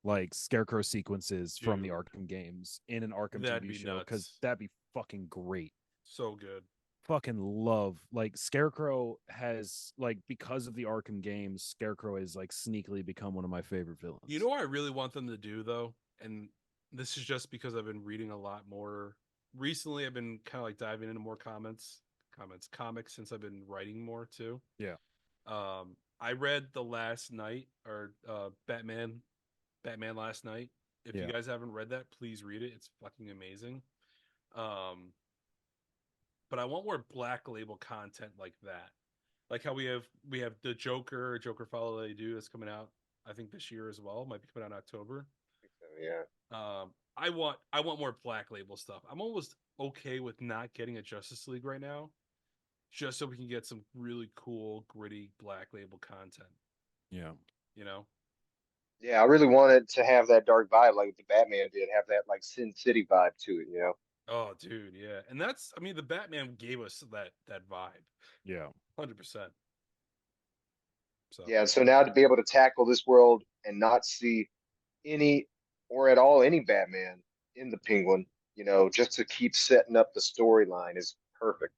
F: like Scarecrow sequences from the
C: Dude.
F: Arkham games in an Arkham
C: That'd
F: TV
C: be
F: show, because
C: nuts.
F: that'd be fucking great.
C: So good.
F: Fucking love, like, Scarecrow has, like, because of the Arkham games, Scarecrow has like sneakily become one of my favorite villains.
C: You know what I really want them to do though, and this is just because I've been reading a lot more recently. I've been kind of like diving into more comics since I've been writing more too.
F: Yeah.
C: I read The Last Night, or Batman Last Night. If
F: Yeah.
C: you guys haven't read that, please read it. It's fucking amazing. But I want more Black Label content like that. Like how we have the Joker Follow They Do that's coming out I think this year as well. Might be coming out in October.
A: So, yeah.
C: I want more Black Label stuff. I'm almost okay with not getting a Justice League right now, just so we can get some really cool, gritty Black Label content.
F: Yeah.
C: You know?
A: Yeah, I really wanted to have that dark vibe like the Batman did, have that like Sin City vibe to it, you know?
C: Oh, dude, yeah. And that's, I mean, the Batman gave us that vibe,
F: Yeah.
C: 100%. So
A: Yeah, and so now to be able to tackle this world and not see any or at all any Batman in the Penguin, you know, just to keep setting up the storyline is perfect.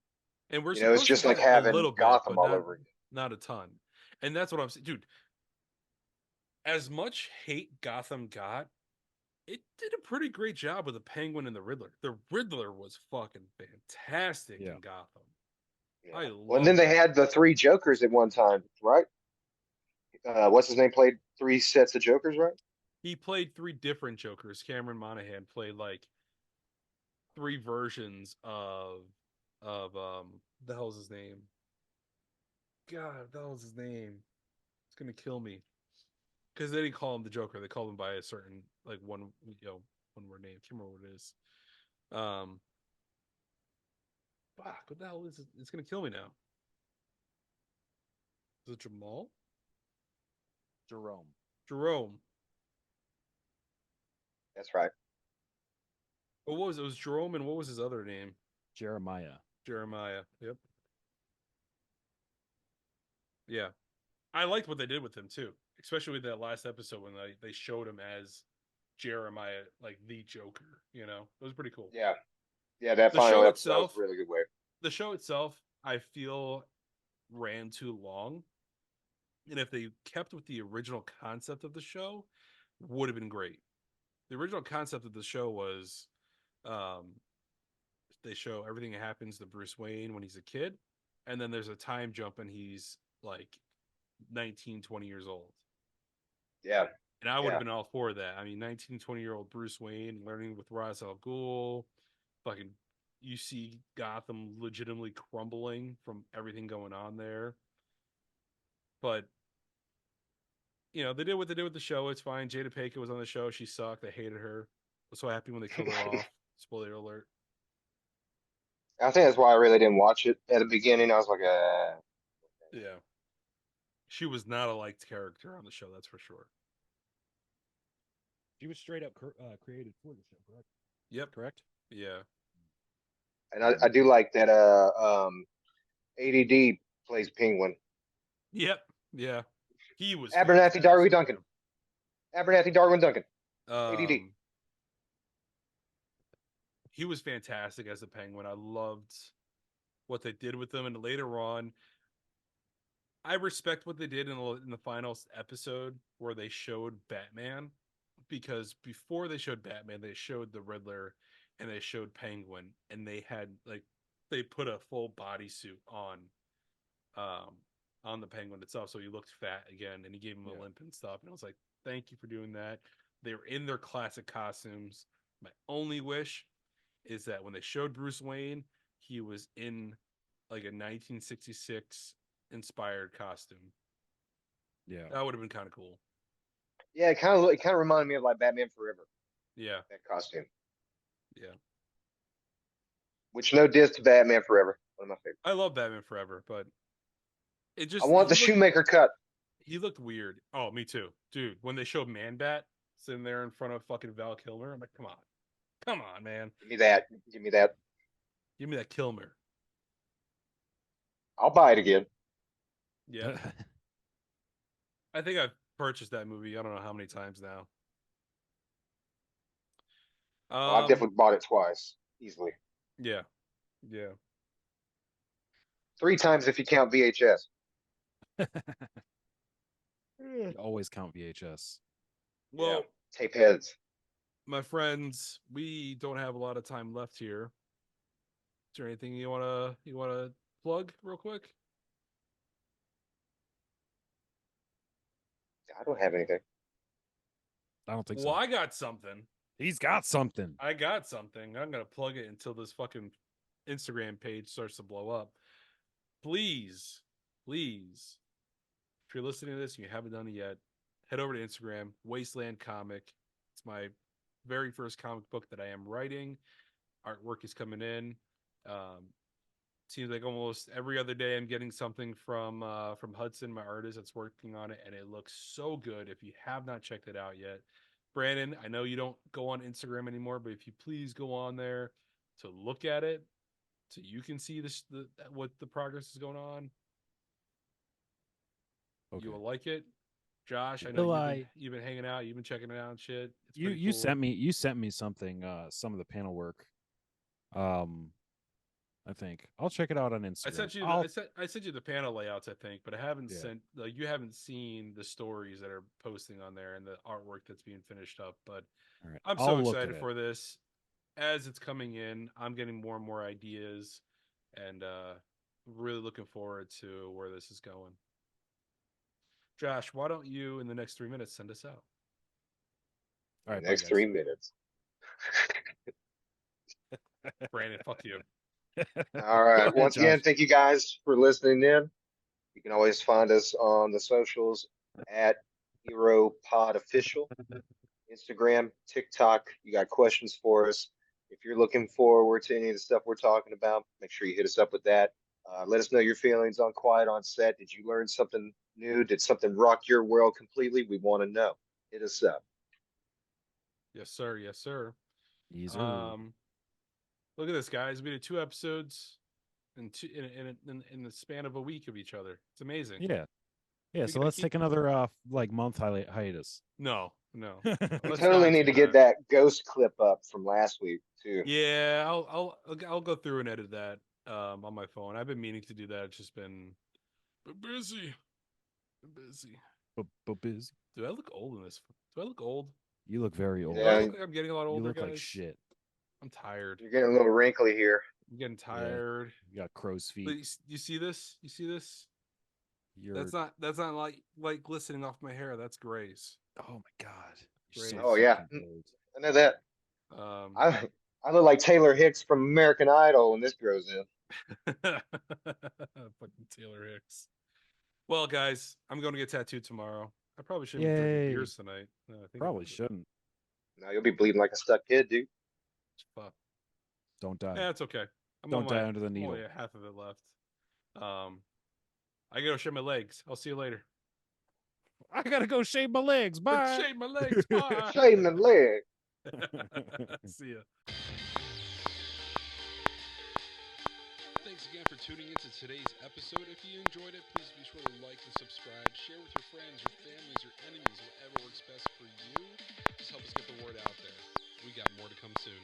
C: and we're
A: You know, it's
C: supposed to
A: just like
C: get a
A: having
C: little bit,
A: Gotham
C: but
A: all over again.
C: not a ton. And that's what I'm saying, dude. As much hate Gotham got, it did a pretty great job with the Penguin and the Riddler. The Riddler was fucking fantastic
F: Yeah.
C: in Gotham.
A: Yeah.
C: I
A: Well, and then
C: loved
A: they
C: it.
A: had the three Jokers at one time, right? What's his name played three sets of Jokers, right?
C: He played three different Jokers. Cameron Monaghan played like three versions of the hell's his name? God, the hell's his name? It's gonna kill me. Because they didn't call him the Joker. They called him by a certain like one word name. I can't remember what it is. Um, fuck, what the hell is it? It's gonna kill me now. Is it Jamal?
F: Jerome.
C: Jerome.
A: That's right.
C: What was it? It was Jerome, and what was his other name?
F: Jeremiah.
C: Jeremiah. Yep. Yeah, I liked what they did with him too, especially with that last episode when they showed him as Jeremiah, like the Joker. You know, it was pretty cool.
A: Yeah. Yeah, that
C: The
A: final
C: show
A: episode was
C: itself,
A: a really good way.
C: the show itself, I feel ran too long. And if they kept with the original concept of the show, would have been great. The original concept of the show was um, they show everything that happens to Bruce Wayne when he's a kid, and then there's a time jump and he's like 19, 20 years old.
A: Yeah.
C: And I would have
A: Yeah.
C: been all for that. I mean, 19, 20-year-old Bruce Wayne learning with Ra's al Ghul, fucking, you see Gotham legitimately crumbling from everything going on there. But they did what they did with the show. It's fine. Jada Pinkett was on the show. She sucked. I hated her. I was so happy when they killed her off. Spoiler alert.
A: I think that's why I really didn't watch it at the beginning. I was like,
C: Yeah. She was not a liked character on the show, that's for sure.
F: She was straight up created for the show, correct?
C: Yep.
F: Correct.
C: Yeah.
A: and I do like that ADD plays Penguin.
C: Yep. Yeah. He was
A: Abernathy Darwin
C: fantastic,
A: Duncan. Abernathy Darwin Duncan.
C: man.
A: ADD.
C: He was fantastic as a Penguin. I loved what they did with him, and later on, I respect what they did in the final episode where they showed Batman, because before they showed Batman, they showed the Riddler and they showed Penguin, and they had they put a full bodysuit um on the Penguin itself, so he looked fat again, and he gave him a limp and stuff. And I was like, thank you for doing that. They were in their classic costumes. My only wish is that when they showed Bruce Wayne, he was in like a 1966 inspired costume.
F: Yeah.
C: That would have been kind of cool.
A: Yeah, it kind of reminded me of like Batman Forever,
C: Yeah.
A: that costume.
C: Yeah.
A: Which no diss to Batman Forever. One of my favorites.
C: I love Batman Forever, but it
A: I
C: just
A: want the Shoemaker cut.
C: he looked weird. Oh, me too. Dude, when they showed Man Bat sitting there in front of fucking Val Kilmer, I'm like, come on. Come on, man.
A: Give me that. Give me that.
C: Give me that Kilmer.
A: I'll buy it again.
C: Yeah. I think I've purchased that movie I don't know how many times now.
A: I've definitely bought it twice, easily.
C: Yeah. Yeah.
A: 3 times if you count VHS.
F: You always count VHS.
C: Well,
A: Tape heads.
C: my friends, we don't have a lot of time left here. Is there anything you wanna plug real quick?
A: I don't have anything.
F: I don't think
C: Well,
F: so.
C: I got something.
F: He's got something.
C: I got something. I'm gonna plug it until this fucking Instagram page starts to blow up. Please, if you're listening to this and you haven't done it yet, head over to Instagram, Wasteland Comic. It's my very first comic book that I am writing. Artwork is coming in. Seems like almost every other day I'm getting something from Hudson, my artist that's working on it, and it looks so good. If you have not checked it out yet, Brandon, I know you don't go on Instagram anymore, but if you please go on there to look at it, so you can see what the progress is going on.
F: Okay.
C: You will like it. Josh, I know you've been hanging out, you've been checking it out and shit. It's
F: You
C: pretty cool.
F: you sent me something, some of the panel work. I think I'll check it out on Instagram.
C: I sent you the panel layouts, I think, but I haven't
F: Yeah.
C: sent you haven't seen the stories that are posting on there and the artwork that's being finished up. But
F: All right.
C: I'm so
F: I'll look at
C: excited
F: it.
C: for this. As it's coming in, I'm getting more and more ideas, and really looking forward to where this is going. Josh, why don't you in the next 3 minutes send us out?
F: All right, bye
A: Next
F: guys.
A: 3 minutes.
C: Brandon, fuck you.
A: All right. Once again,
F: Josh.
A: thank you guys for listening in. You can always find us on the socials at Hero Pod Official, Instagram, TikTok. You got questions for us. If you're looking forward to any of the stuff we're talking about, make sure you hit us up with that. Let us know your feelings on Quiet on Set. Did you learn something new? Did something rock your world completely? We want to know. Hit us up.
C: Yes, sir. Yes, sir.
F: Easy.
C: Look at this, guys. We did 2 episodes in the span of a week of each other. It's amazing.
F: Yeah. Yeah.
C: We
F: So
C: gotta
F: let's
C: keep-
F: take another month hiatus.
C: No.
A: We
C: Let's
A: totally
C: not
A: need
C: do
A: to get that ghost clip up from last week too.
C: Yeah, I'll go through and edit that on my phone. I've been meaning to do that. It's just been busy. Busy.
F: But busy.
C: Do I look old in this? Do I look old?
F: You look very old.
C: Do I
A: Yeah,
C: look like I'm getting a lot
F: You
C: older,
F: look
C: guys?
F: like shit.
C: I'm tired.
A: you're getting a little wrinkly here.
C: I'm getting tired.
F: You got crow's feet.
C: But you see this? You see this?
F: You're.
C: That's not like glistening off my hair. That's grays.
F: Oh my god. You're so
C: Great.
A: Oh yeah,
F: fucking old.
A: I know that.
C: Um,
A: I look like Taylor Hicks from American Idol when this grows in.
C: fucking Taylor Hicks. Well, guys, I'm going to get tattooed tomorrow. I probably shouldn't be
F: Yay.
C: drinking beers tonight. No, I think
F: Probably shouldn't.
A: Now you'll be bleeding like a stuck kid, dude.
C: Fuck.
F: Don't die.
C: Yeah, it's okay.
F: Don't die under the
C: I'm
F: needle.
C: only half of it left. I gotta shave my legs. I'll see you later.
F: I gotta go shave my legs. Bye.
C: Shave my legs. Bye.
A: Shave my leg.
C: See ya. Thanks again for tuning into today's episode. If you enjoyed it, please be sure to like and subscribe. Share with your friends, your families, your enemies, whatever works best for you. Just help us get the word out there. We got more to come soon.